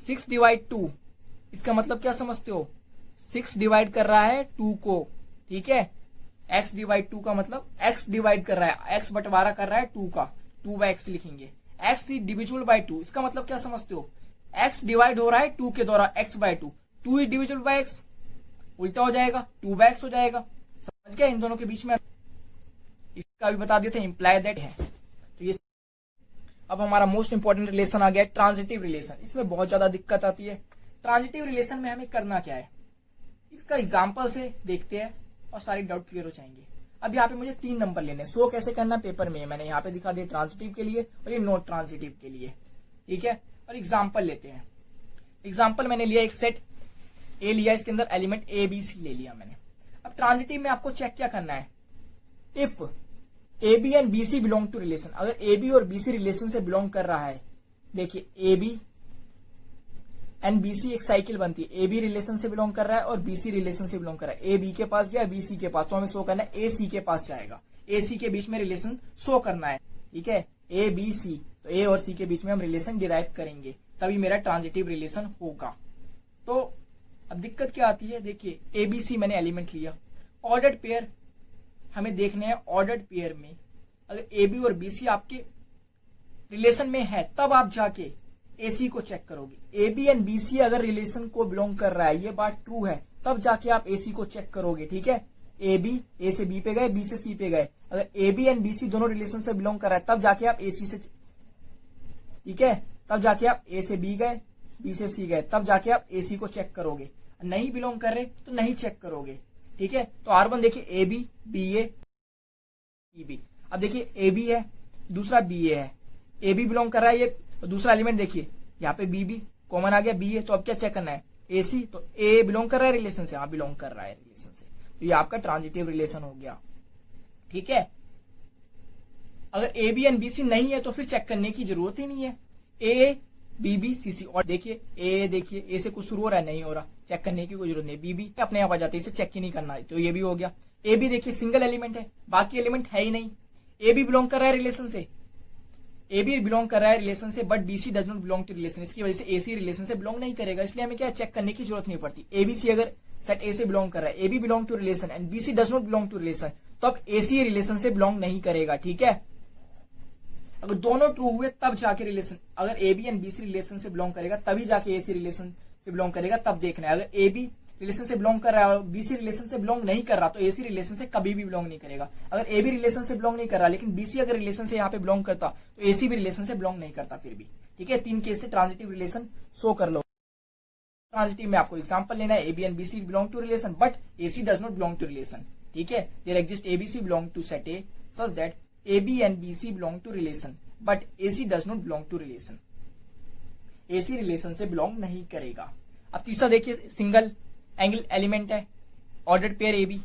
6 डिवाइड 2 इसका मतलब क्या समझते हो, 6 डिवाइड कर रहा है 2 को, ठीक है, x डिवाइड 2 का मतलब x डिवाइड कर रहा है, x बंटवारा कर रहा है 2 का, 2 बाय x लिखेंगे, x इज डिविजिबल बाय 2, इसका मतलब क्या समझते हो, x डिवाइड हो रहा है 2 के द्वारा, x by 2, 2 is divisible by x, उल्टा हो जाएगा 2 बाय x हो जाएगा, समझ गया इन दोनों के बीच में, इसका भी बता देते हैं, इंप्लाई दैट है, तो ये अब हमारा मोस्ट इंपॉर्टेंट रिलेशन आ गया ट्रांजिटिव रिलेशन, इसमें बहुत ज्यादा दिक्कत आती है। ट्रांजिटिव रिलेशन में हमें करना क्या है, इसका एग्जाम्पल से देखते हैं और सारी डाउट क्लियर हो जाएंगे। अब यहाँ पे मुझे 3 नंबर लेने, शो कैसे करना पेपर में मैंने यहाँ पे दिखा दिया ट्रांजिटिव के लिए और ये नॉट ट्रांजिटिव के लिए, ठीक है, और एग्जाम्पल लेते हैं। एग्जाम्पल मैंने लिया, एक सेट ए लिया, इसके अंदर एलिमेंट ए बी सी ले लिया मैंने। अब ट्रांजिटिव में आपको चेक क्या करना है, if A B and B C belong to relation, अगर ए बी और बी सी रिलेशन से बिलोंग कर रहा है, देखिए A B and B C एक साइकिल बनती है, ए बी रिलेशन से बिलोंग कर रहा है और बी सी रिलेशन से बिलोंग कर रहा है, ए बी के पास गया बी सी के पास, तो हमें शो करना है ए सी के पास जाएगा, ए सी के बीच में रिलेशन शो करना है, ठीक है, ए बी सी, तो ए और सी के बीच में हम रिलेशन डिराइव करेंगे, तभी मेरा ट्रांजिटिव रिलेशन होगा। तो अब दिक्कत क्या आती है, देखिए ए बी सी मैंने एलिमेंट लिया, ऑर्डर्ड पेयर हमें देखने हैं, ऑर्डर्ड पेयर में अगर ए बी और बी सी आपके रिलेशन में है तब आप जाके ए सी को चेक करोगे, A B and B C अगर रिलेशन को बिलोंग कर रहा है, ये बात ट्रू है, तब जाके आप ए सी को चेक करोगे, ठीक है, ए बी ए से बी पे गए, बी से सी पे गए, अगर A B and B C दोनों रिलेशन से बिलोंग कर रहा है तब जाके आप ए सी से, ठीक है, तब जाके आप ए से बी गए, बी से सी गए, तब जाके आप ए सी को चेक करोगे, नहीं बिलोंग कर रहे तो नहीं चेक करोगे, ठीक है। तो R1 देखिए A B B A B, अब देखिए ए बी है दूसरा बी ए है, ए बी बिलोंग कर रहा है ये, तो दूसरा एलिमेंट देखिए यहाँ पे बी बी कॉमन आ गया, बी है, तो अब क्या चेक करना है, ए सी, तो ए बिलोंग कर रहा है रिलेशन से, हाँ बिलोंग कर रहा है रिलेशन से, तो ये आपका ट्रांजिटिव रिलेशन हो गया, ठीक है। अगर A B and B C नहीं है तो फिर चेक करने की जरूरत ही नहीं है, ए बी बी सी सी, और देखिए ए से कुछ शुरू हो रहा है, नहीं हो रहा, चेक करने की कोई जरूरत नहीं, बी बी अपने आप आ जाती है, इसे चेक ही नहीं करना है, तो ये भी हो गया। ए बी देखिए सिंगल एलिमेंट है, बाकी एलिमेंट है ही नहीं, ए बी बिलोंग कर रहा है रिलेशन से, ए बी बिलोंग कर रहा है रिलेशन से, but B C does not belong to relation, इसकी वजह से ए सी रिलेशन से बिलोंग नहीं करेगा, इसलिए हमें क्या चेक करने की जरूरत नहीं पड़ती। ए बी सी अगर सेट ए से बिलोंग कर रहा है, A B belong to relation and B C does not belong to relation, तो अब ए सी रिलेशन से बिलोंग नहीं करेगा, ठीक है। अगर दोनों ट्रू हुए तब जाके रिलेशन, अगर A B and B C relation से बिलोंग करेगा तभी जाके ए सी रिलेशन से बिलोंग करेगा, तब देखना है। अगर ए बी रिलेशन से बिलोंग कर रहा है और बी सी रिलेशन से बिलोंग नहीं कर रहा तो ए सी रिलेशन से कभी भी बिलोंग नहीं करेगा। अगर ए बी रिलेशन से बिलोंग नहीं कर रहा लेकिन बी सी अगर रिलेशन से यहाँ पे बिलोंग करता तो ए सी भी रिलेशन से बिलोंग नहीं करता फिर भी, ठीक है। 3 केस से ट्रांजिटिव रिलेशन शो कर लो। ट्रांजिटिव में आपको एग्जांपल लेना है, A B and B C belong to relation but A C does not belong to relation, ठीक है। There exist A B C belong to set A such that A B and B C belong to relation but A C does not belong to relation, A C relation से belong नहीं करेगा। अब तीसरा देखिए, single angle element है, ordered pair ए B,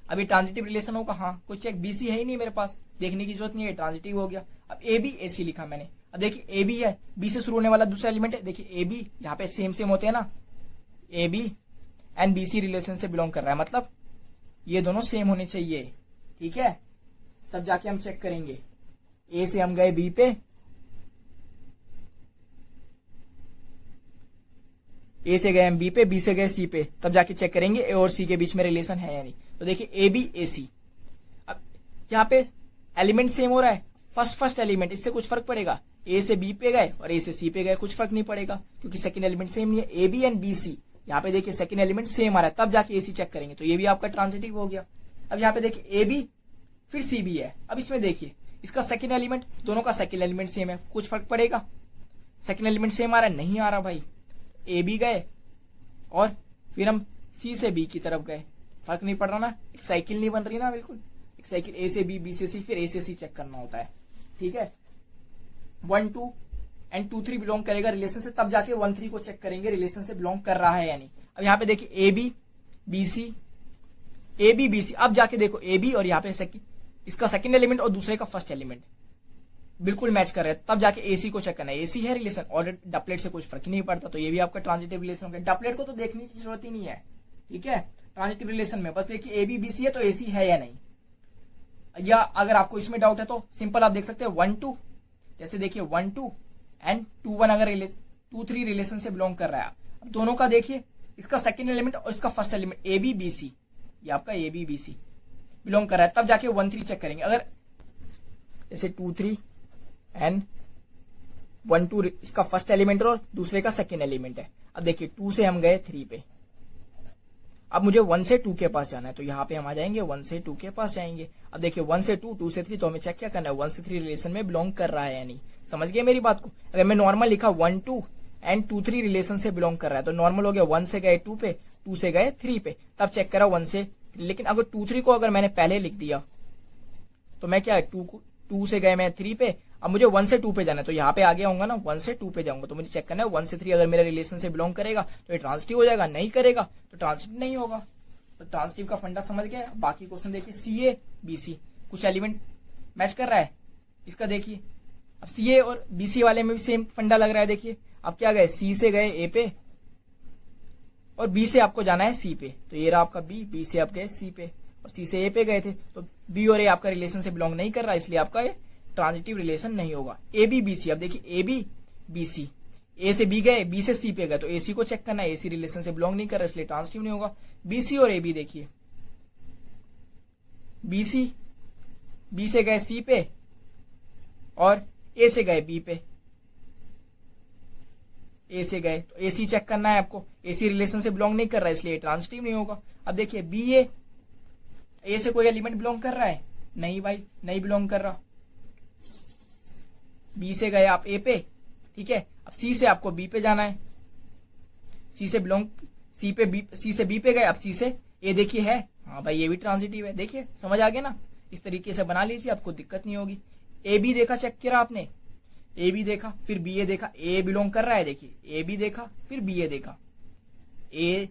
अभी transitive relation होगा, हाँ कोई चेक बी सी है ही नहीं मेरे पास, देखने की जरूरत नहीं है, ट्रांजिटिव हो गया। अब ए बी ए सी लिखा मैंने, अब देखिए ए बी है, बी से शुरू होने वाला दूसरा एलिमेंट है। देखिए ए बी यहाँ पे सेम सेम होते हैं ना, A B and B C relation से बिलोंग कर रहा है, मतलब ये दोनों सेम होने चाहिए, ठीक है। तब जाके हम चेक करेंगे। ए से हम गए बी पे, ए से गए हम बी पे, बी से गए सी पे, तब जाके चेक करेंगे ए और सी के बीच में रिलेशन है या नहीं। तो देखिए ए बी ए सी, अब यहाँ पे एलिमेंट सेम हो रहा है, फर्स्ट एलिमेंट, इससे कुछ फर्क पड़ेगा? ए से बी पे गए और ए से सी पे गए, कुछ फर्क नहीं पड़ेगा क्योंकि सेकंड एलिमेंट सेम नहीं है। A B and B C, यहाँ पे देखिए सेकंड एलिमेंट सेम आ रहा है, तब जाके ए सी चेक करेंगे, तो ये भी आपका ट्रांजिटिव हो गया। अब यहाँ पे देखिए ए बी फिर सी बी है, अब इसमें देखिए इसका सेकंड एलिमेंट, दोनों का सेकंड एलिमेंट सेम है, कुछ फर्क पड़ेगा? सेकंड एलिमेंट सेम आ रहा है, नहीं आ रहा भाई। ए बी गए और फिर हम सी से बी की तरफ गए, फर्क नहीं पड़ रहा ना, एक साइकिल नहीं बन रही ना, बिल्कुल एक साइकिल, ए से बी, बी से सी, फिर ए से सी चेक करना होता है, ठीक है। 1 2 एंड 2 3 बिलोंग करेगा रिलेशन से, तब जाके 1 3 को चेक करेंगे रिलेशन से बिलोंग कर रहा है या नहीं। अब यहाँ पे देखिए A B B C, A B B C, अब जाके देखो ए बी और यहाँ पे इसका सेकंड एलिमेंट और दूसरे का फर्स्ट एलिमेंट बिल्कुल मैच कर रहे हैं, तब जाके एसी को चेक करना है। एसी है रिलेशन, और डपलेट से कुछ फर्क नहीं पड़ता, तो ये भी आपका ट्रांजिटिव रिलेशन हो गया। डपलेट को तो देखने की जरूरत ही नहीं है, ठीक है। ट्रांजिटिव रिलेशन में बस देखिए ए बी बी सी है तो एसी है या नहीं, या अगर आपको इसमें डाउट है तो सिंपल आप देख सकते हैं 1 2, जैसे देखिए 1 2 एंड 2 1 अगर 2 3 रिलेशन से बिलोंग कर रहा है, अब दोनों का देखिए इसका सेकंड एलिमेंट और इसका first element A B B C, ये आपका A B B C belong कर रहा है, तब जाके 1 3 चेक करेंगे। अगर जैसे 2 3 एंड 1 2 इसका फर्स्ट एलिमेंट और दूसरे का सेकंड एलिमेंट है, अब देखिए 2 से हम गए 3 पे, अब मुझे 1 से 2 के पास जाना है, तो यहाँ पे हम आ जाएंगे 1 से 2 के पास जाएंगे। अब देखिए 1 से 2, 2 से 3, तो हमें चेक क्या करना है 1 से 3 रिलेशन में बिलोंग कर रहा है या नहीं। समझ गए मेरी बात को? अगर मैं नॉर्मल लिखा 1 2 एंड 2 3 रिलेशन से बिलोंग कर रहा है, तो नॉर्मल हो गया 1 से गए 2 पे, 2 से गए 3 पे, तब चेक करा 1 से 3। लेकिन अगर 2 3 को अगर मैंने पहले लिख दिया तो मैं क्या 2 से गए मैं 3 पे, अब मुझे 1 से 2 पे जाना है, तो यहाँ पे आगे आऊंगा ना 1 से 2 पे जाऊंगा, तो मुझे चेक करना है 1 से 3 अगर मेरे रिलेशन से बिलोंग करेगा तो ये ट्रांजिटिव हो जाएगा, नहीं करेगा तो ट्रांजिटिव नहीं होगा। तो ट्रांजिटिव का फंडा समझ गए। बाकी क्वेश्चन देखिए सी ए बी सी, कुछ एलिमेंट मैच कर रहा है, इसका देखिए अब सी ए और बी सी वाले में भी सेम फंडा लग रहा है। देखिए अब क्या गए, सी से गए ए पे और बी से आपको जाना है सी पे, तो ये रहा आपका बी, बी से आप गए सी पे और सी से ए पे गए थे, तो बी और ए आपका रिलेशन से बिलोंग नहीं कर रहा, इसलिए आपका ये ट्रांजिटिव रिलेशन नहीं होगा। ए बी बी सी, अब देखिए ए बी बी सी, ए से बी गए, बी से सी पे गए, तो ए सी को चेक करना है, ए सी रिलेशन से बिलोंग नहीं कर रहा, इसलिए ट्रांजिटिव नहीं होगा। बी सी और ए बी देखिए, बी सी, बी से गए सी पे और ए से गए बी पे, ए से गए तो ए सी चेक करना है आपको, ए सी रिलेशन से बिलोंग नहीं कर रहा है, इसलिए ट्रांजिटिव नहीं होगा। अब देखिए बी ए से कोई एलिमेंट बिलोंग कर रहा है? नहीं भाई, नहीं बिलोंग कर रहा। बी से गए आप ए पे, ठीक है। अब सी से आपको बी पे जाना है, सी से बिलोंग, सी पे बी, सी से बी पे गए, अब सी से ए देखिए है, हाँ भाई ये भी ट्रांजिटिव है। देखिए समझ आ गया ना, इस तरीके से बना लीजिए, आपको दिक्कत नहीं होगी। ए बी देखा, चेक किया आपने, ए बी देखा फिर बी ए देखा, ए बिलोंग कर रहा है, देखिए ए बी देखा फिर बी ए देखा, ए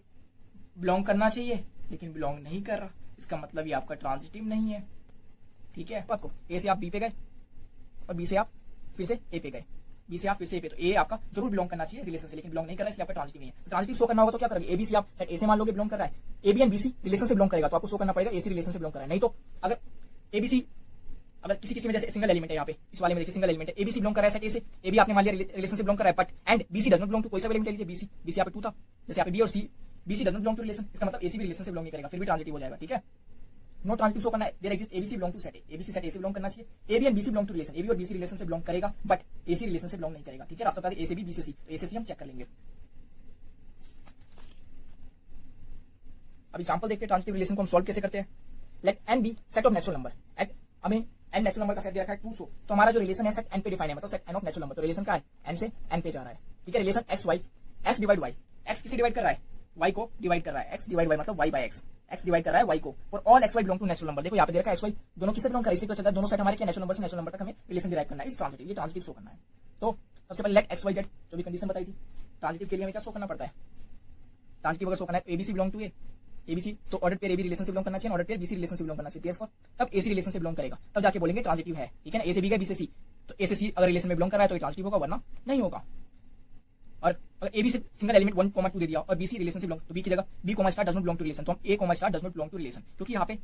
बिलोंग करना चाहिए लेकिन बिलोंग नहीं कर रहा, इसका मतलब ये आपका ट्रांजिटिव नहीं है, ठीक है। आपको ए से आप बी पे गए और बी से आप फिर से ए पे गए, बी से आप फिर से ए पे, तो ए आपका जरूर बिलोंग करना चाहिए रिलेशन से, लेकिन बिलोंग नहीं कर रहा है, इसलिए आपका ट्रांजिटिव नहीं है। ट्रांजिटिव शो करना होगा तो क्या करोगे, ए बी सी आप सेट ए से मान लोगे बिलोंग कर रहा है, A B and B C relation से बिलोंग करेगा तो आपको शो करना पड़ेगा ए सी रिलेशन से बिलोंग कर रहा है। नहीं तो अगर ए बी सी, अगर किसी में जैसे सिंगल एलिमेंट है, यहाँ पे इस वाले में देखिए सिंगल एलिमेंट है, एबीसी बिलोंग कर रहा है सेट ए से, ए बी आपने मान लिया रिलेशन से बिलोंग कर रहा है, but and B C does not belong to कोई सा एलिमेंट ले लीजिए, बीसी, बीसी यहाँ पे 2 था, जैसे यहाँ पे बी और c, bc does not belong to relation, इसका मतलब एसी भी रिलेशन से बिलोंग नहीं करेगा, फिर भी ट्रांजिटिव हो जाएगा, ठीक है। नो ट्रांजिटिव शो करना है, there exist A B C belong to set A, A B C set ए से बिलोंग करना चाहिए, A B and B C belong to relation, A B और बीसी रिलेशन से बिलोंग करेगा बट एसी रिलेशन से बिलोंग नहीं करेगा, ठीक है। रास्ता बता दे ए से बी, बी से सी, तो ए से सी हम चेक कर लेंगे। अब एग्जांपल देखते हैं ट्रांजिटिव रिलेशन को हम सॉल्व कैसे करते हैं। Let N be set of natural number, एट हमें एन नेचुरल नंबर का सेट दे रखा है 200, तो हमारा जो रिलेशन है सेट एन पे डिफाइन है, मतलब set N of natural number, तो रिलेशन क्या है एन से एन पे जा रहा है, ठीक है। Relation X Y, X divide Y, X किसे डिवाइड कर रहा है, वाई को डिवाइड कर रहा है, एक्स डिवाइड वाई मतलब Y by X, X divide कर रहा है वाई को, for all X Y belong to natural number. देखो यहाँ पे दे रखा है एक्स वाई दोनों किसे बिलोंग कर रहा है, इसी पे चलता है, दोनों सेट हमारे क्या नेचुरल नंबर से नेचुरल नंबर तक हमें रिलेशन डिराइव करना है, इस ट्रांजिटिव, ये ट्रांजिटिव शो करना है। तो सबसे पहले लेट एक्स वाई जेड, जो भी कंडीशन बताई थी, ट्रांजिटिव के लिए हमें क्या शो करना पड़ता है, ट्रांजिटिव अगर शो करना है तो A B C belong to A, A B C तो ऑर्डर पेयर एबी रिलेशन से बिलोंग करना चाहिए, ऑर्डर पेयर बीसी रिलेशन से बिलोंग करना चाहिए, देयरफॉर तब एसी रिलेशन से बिलोंग करेगा, तब जाके बोलेंगे ट्रांजिटिव है, ठीक है ना। ए से बी गए, बी से सी, तो ए से सी अगर रिलेशन में बिलोंग कर रहा है तो ये ट्रांजिटिव होगा, वरना नहीं होगा। और अगर ए बी से सिंगल एलिमेंट 1, 2 दे दिया और बी सी रिलेशन से बिलोंग, तो बी की जगह b comma star does not belong to relation, तो हम a comma star does not belong to relation, क्योंकि यहाँ पे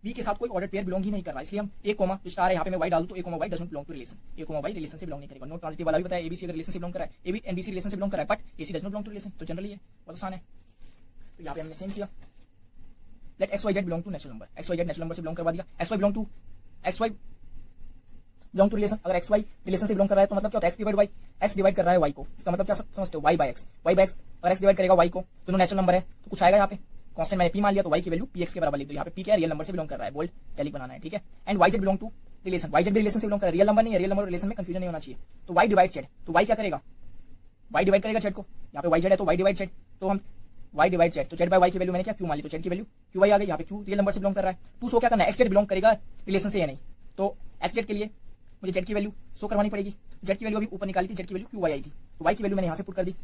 बी के साथ कोई ऑर्डर पेयर बिलोंग ही नहीं कर रहा, इसलिए हम ए कॉमा जो स्टार है यहाँ पे मैं वाई डालूं तो a comma y does not belong to relation, a comma y relation से बिलोंग नहीं करेगा। नॉट ट्रांजिटिव वाला भी बताया, एबीसी अगर रिलेशन से बिलोंग कर रहा है, A B and B C relation से बिलोंग कर रहा है, but A C does not belong to relation, तो जनरली है बहुत आसान है। तो यहाँ पे हमने सेम किया, let X Y Z belong to natural number, X Y Z natural number से बिलोंग करवा दिया, X Y belong to relation, अगर एक्स वाई रिलेशन से बिलोंग कर रहा है तो मतलब क्या होता है, एक्स डिवाइड कर रहा है वाई को, इसका मतलब क्या समझते हो, वाई बाय एक्स अगर एक्स डिवाइड करेगा वाई को, दोनों नेचुरल नंबर है तो कुछ आएगा यहाँ पे कांस्टेंट, मैंने पी मान लिया तो वाई की वैल्यू पी एक्स के बराबर लिख दो, यहाँ पे पी क्या है, रियल नंबर से बिलोंग कर रहा है, बोल्ड टैलिक बनाना है, ठीक है। And Y Z belong to relation, Y Z भी रिलेशन से बिलोंग कर रहा है, रियल नंबर नहीं है, रियल नंबर रिलेशन में कंफ्यूजन नहीं होना चाहिए, तो वाई डिवाइड जेड, तो वाई क्या करेगा, वाई डिवाइड करेगा जेड को, यहाँ पे वाई जेड है तो वाई डिवाइड जेड, तो हम वाई डिवाइड जेड, तो जेड बाय वाई की वैल्यू मैंने क्या क्यू मान ली, तो जेड की वैल्यू क्यू वाई आ गई, यहाँ पे क्यू रियल नंबर से बिलोंग कर रहा है। टू सो क्या करना है, एक्स जेड बिलोंग करेगा रिलेशन से या नहीं, तो एक्स जेड के लिए मुझे जेड की वैल्यू शो करवानी पड़ेगी, जेड की वैल्यू अभी ऊपर निकाली थी, जेड की वैल्यू क्यू वाई आई थी, तो वाई की वैल्यू मैंने यहाँ से पुट कर दी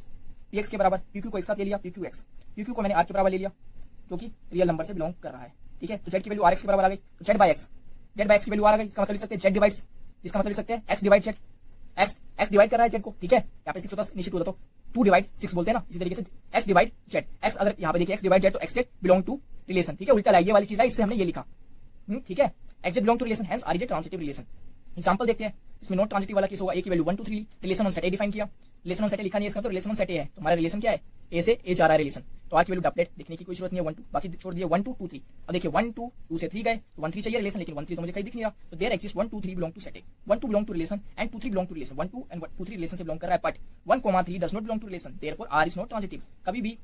पी एक्स के बराबर, पी क्यू को एक साथ ले लिया, P Q x, P Q को मैंने आर के बराबर ले लिया जो कि रियल नंबर से बिलोंग कर रहा है, ठीक है। तो जेड की वैल्यू आर एक्स के बराबर आ गई, तो जेड बाय एक्स की वैल्यू आ गई, इसका मतलब लिख सकते हैं जेड डिवाइड्स, इसका मतलब लिख सकते हैं x divide Z, x divide कर रहा है जेड को, ठीक है। यहाँ पे 6 होता नीचे 2 होता तो 2 डिवाइड 6 बोलते हैं ना, इसी तरीके से एक्स डिवाइड जेड, एक्स अगर यहाँ पे देखिए एक्स डिवाइड जेड तो X Z belong to relation, ठीक है, उल्टा लाइए वाली चीज है, इससे हमने ये लिखा, ठीक है, X Z belong to relation, hence R Z transitive relation. Example देखते हैं, इसमें नॉट ट्रांजिटिव वाला केस होगा, ए की value 1 2 3 relation on set A define किया, रिलेशन ऑन सेट ए लिखा नहीं है, इसका तो रिलेशन ऑन सेट ए है, तो हमारा रिलेशन क्या है, ए से ए जा रहा है रिलेशन, तो आर की वैल्यू डबलेट लिखने की कोई जरूरत नहीं है, 1 2 बाकी छोड़ दिया 1 2 2 3, अब देखिए 1 2 2 से 3 गए तो 1 3 चाहिए रिलेशन, लेकिन 1 3 तो मुझे कहीं दिख नहीं रहा, तो there exist 1 2 3 belong to set A, 1 2 belong to relation and 2 3 belong to relation, 1 2 and 2 3 relation से बिलोंग कर रहा है, but 1 3 does not belong to relation, therefore R is not transitive. कभी भी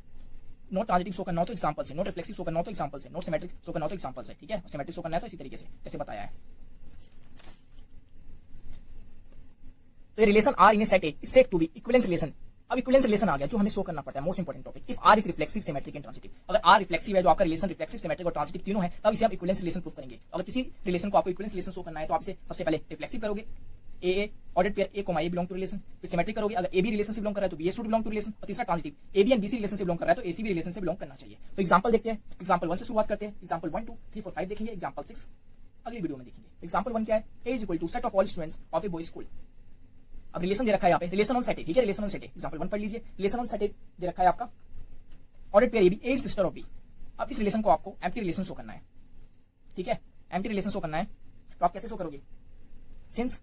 नॉट ट्रांजिटिव शो करना हो तो एग्जांपल से, नॉट रिफ्लेक्सिव शो करना हो तो एग्जांपल से, नॉट सिमेट्रिक शो करना हो तो एग्जांपल से, ठीक है, सिमेट्रिक शो करना है तो इसी तरीके से जैसे बताया है। तो ये relation are in set A is set to be equivalence relation, अब इक्विवेलेंस रिलेशन आ गया जो हमें शो करना पड़ता है, most important topic, if R is reflexive symmetric and transitive, अगर आर रिफ्लेक्सिव है जो आपका रिलेशन रिफ्लेक्सिव सिमेट्रिक और ट्रांजिटिव तीनों है, तब इसे हम इक्विवेलेंस रिलेशन प्रूफ करेंगे। अगर किसी रिलेशन को आपको इक्विवेलेंस रिलेशन शो करना है तो आप इसे सबसे पहले रिफ्लेक्सिव करोगे, a ordered pair A comma A belong to relation, फिर सिमेट्रिक करोगे, अगर ए बी रिलेशन से बिलोंग कर रहा है तो b should belong to relation, और तीसरा transitive a B and B C relation से बिलोंग कर रहा है तो ए सी भी रिलेशन से बिलोंग करना चाहिए। तो एग्जांपल देखते हैं, एग्जांपल 1 से शुरुआत करते हैं, एग्जांपल 1 2 3 4 5 देखेंगे, एग्जांपल 6 अगली वीडियो में देखेंगे। एग्जांपल 1 क्या है, a is equal to set of all students of a boys school, अब रिलेशन दे रखा है यहाँ पे, रिलेशन ऑन सेट है, ठीक है, रिलेशन ऑन सेट है, एग्जांपल 1 पढ़ लीजिए, रिलेशन ऑन सेट दे रखा है आपका ordered pair A B, A sister of B. अब इस रिलेशन को आपको एम्प्टी रिलेशन शो करना है, ठीक है, एम्प्टी रिलेशन शो करना है, तो आप कैसे शो करोगे, since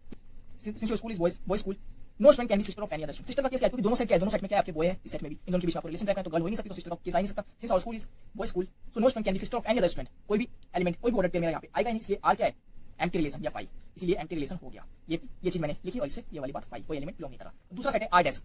your school is boys school, no student can be sister of any other student, sister का केस क्या है, क्योंकि दोनों सेट क्या है, दोनों सेट में क्या है, आपके बॉय है, इस सेट में भी, इन दोनों के बीच में आपको रिलेशन रखना है, तो गर्ल हो ही नहीं सकती, तो सिस्टर का केस आ नहीं सकता, since our school is boys school, so no student can be sister of any other student, कोई भी एलिमेंट कोई भी ऑर्डर पेयर मेरा यहाँ पे आएगा नहीं, इसलिए आर क्या है, एम्प्टी रिलेशन या फाई, इसलिए एम्प्टी रिलेशन हो गया, ये चीज मैंने लिखी, और इससे ये वाली बात फाई, कोई एलिमेंट बिलोंग नहीं करा। दूसरा सेट है आर डैश,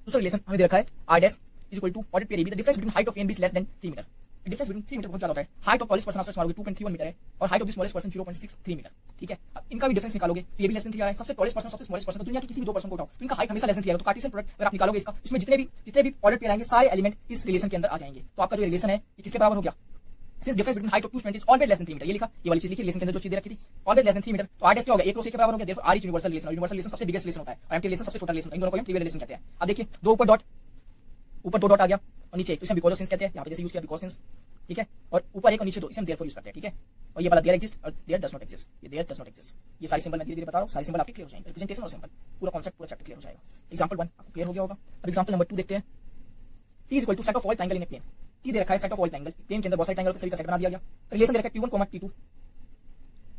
दूसरा रिलेशन हमें दे रखा है R dash is equal to ordered pair A B, the difference between height of A and B is less than 3 meter, difference between 3 meter बहुत ज्यादा होता है, हाइट ऑफ टॉलेस्ट पर्सन आप मारोगे 2.31 मीटर है, और height of the smallest person 0.63 meter, ठीक है। अब इनका भी डिफरेंस निकालोगे तो ये भी लेस देन 3 आ रहा है, सबसे टॉलेस्ट पर्सन सबसे स्मॉलेस्ट पर्सन, दुनिया के किसी भी दो पर्सन को उठाओ तो इनका हाइट हमेशा लेस देन 3 आएगा, तो कार्टेशियन प्रोडक्ट अगर आप निकालोगे इसका, इसमें जितने भी ऑर्डर पेयर आएंगे सारे एलिमेंट इस रिलेशन के अंदर आ जाएंगे, तो आपका जो रिलेशन है ये किसके बराबर हो गया, since difference between height of two students always less than 3 meter, ये लिखा, ये वाली चीज लिखी, रिलेशन के अंदर जो चीज दे रखी थी ऑलवेज लेस देन 3 मीटर, तो आर डैश क्या होगा, एक क्रॉस ए के बराबर हो गया, therefore R is universal relation, और यूनिवर्सल रिलेशन सबसे बिगेस्ट रिलेशन होता है, और एम्प्टी रिलेशन सबसे छोटा रिलेशन, इन दोनों को हम ट्रिवियल रिलेशन कहते हैं। अब देखिए दो ऊपर दो डॉट आ गया और नीचे, तो इसे बिकॉज ऑफ सिंस कहते हैं, यहाँ पे जैसे यूज किया बिकॉज सिंस, ठीक है, और ऊपर एक और नीचे दो, इसे हम देयरफॉर यूज करते हैं, ठीक है। और ये वाला देयर एग्जिस्ट और देयर डज नॉट एग्जिस्ट, ये देयर डज नॉट एग्जिस्ट, ये सारी सिंबल मैं धीरे धीरे बता रहा हूँ, सारी सिंबल आपके क्लियर हो जाएंगे, रिप्रेजेंटेशन और सिंबल पूरा कांसेप्ट पूरा चैप्टर क्लियर हो जाएगा। एग्जांपल 1 आपको क्लियर हो गया होगा। अब एग्जांपल नंबर 2 देखते हैं, T is equal to set of all triangle in a plane, T दे रखा है set of all triangle, plane के अंदर बहुत सारे ट्रायंगल सभी का सेट बना दिया गया, रिलेशन दे रखा है T1, T2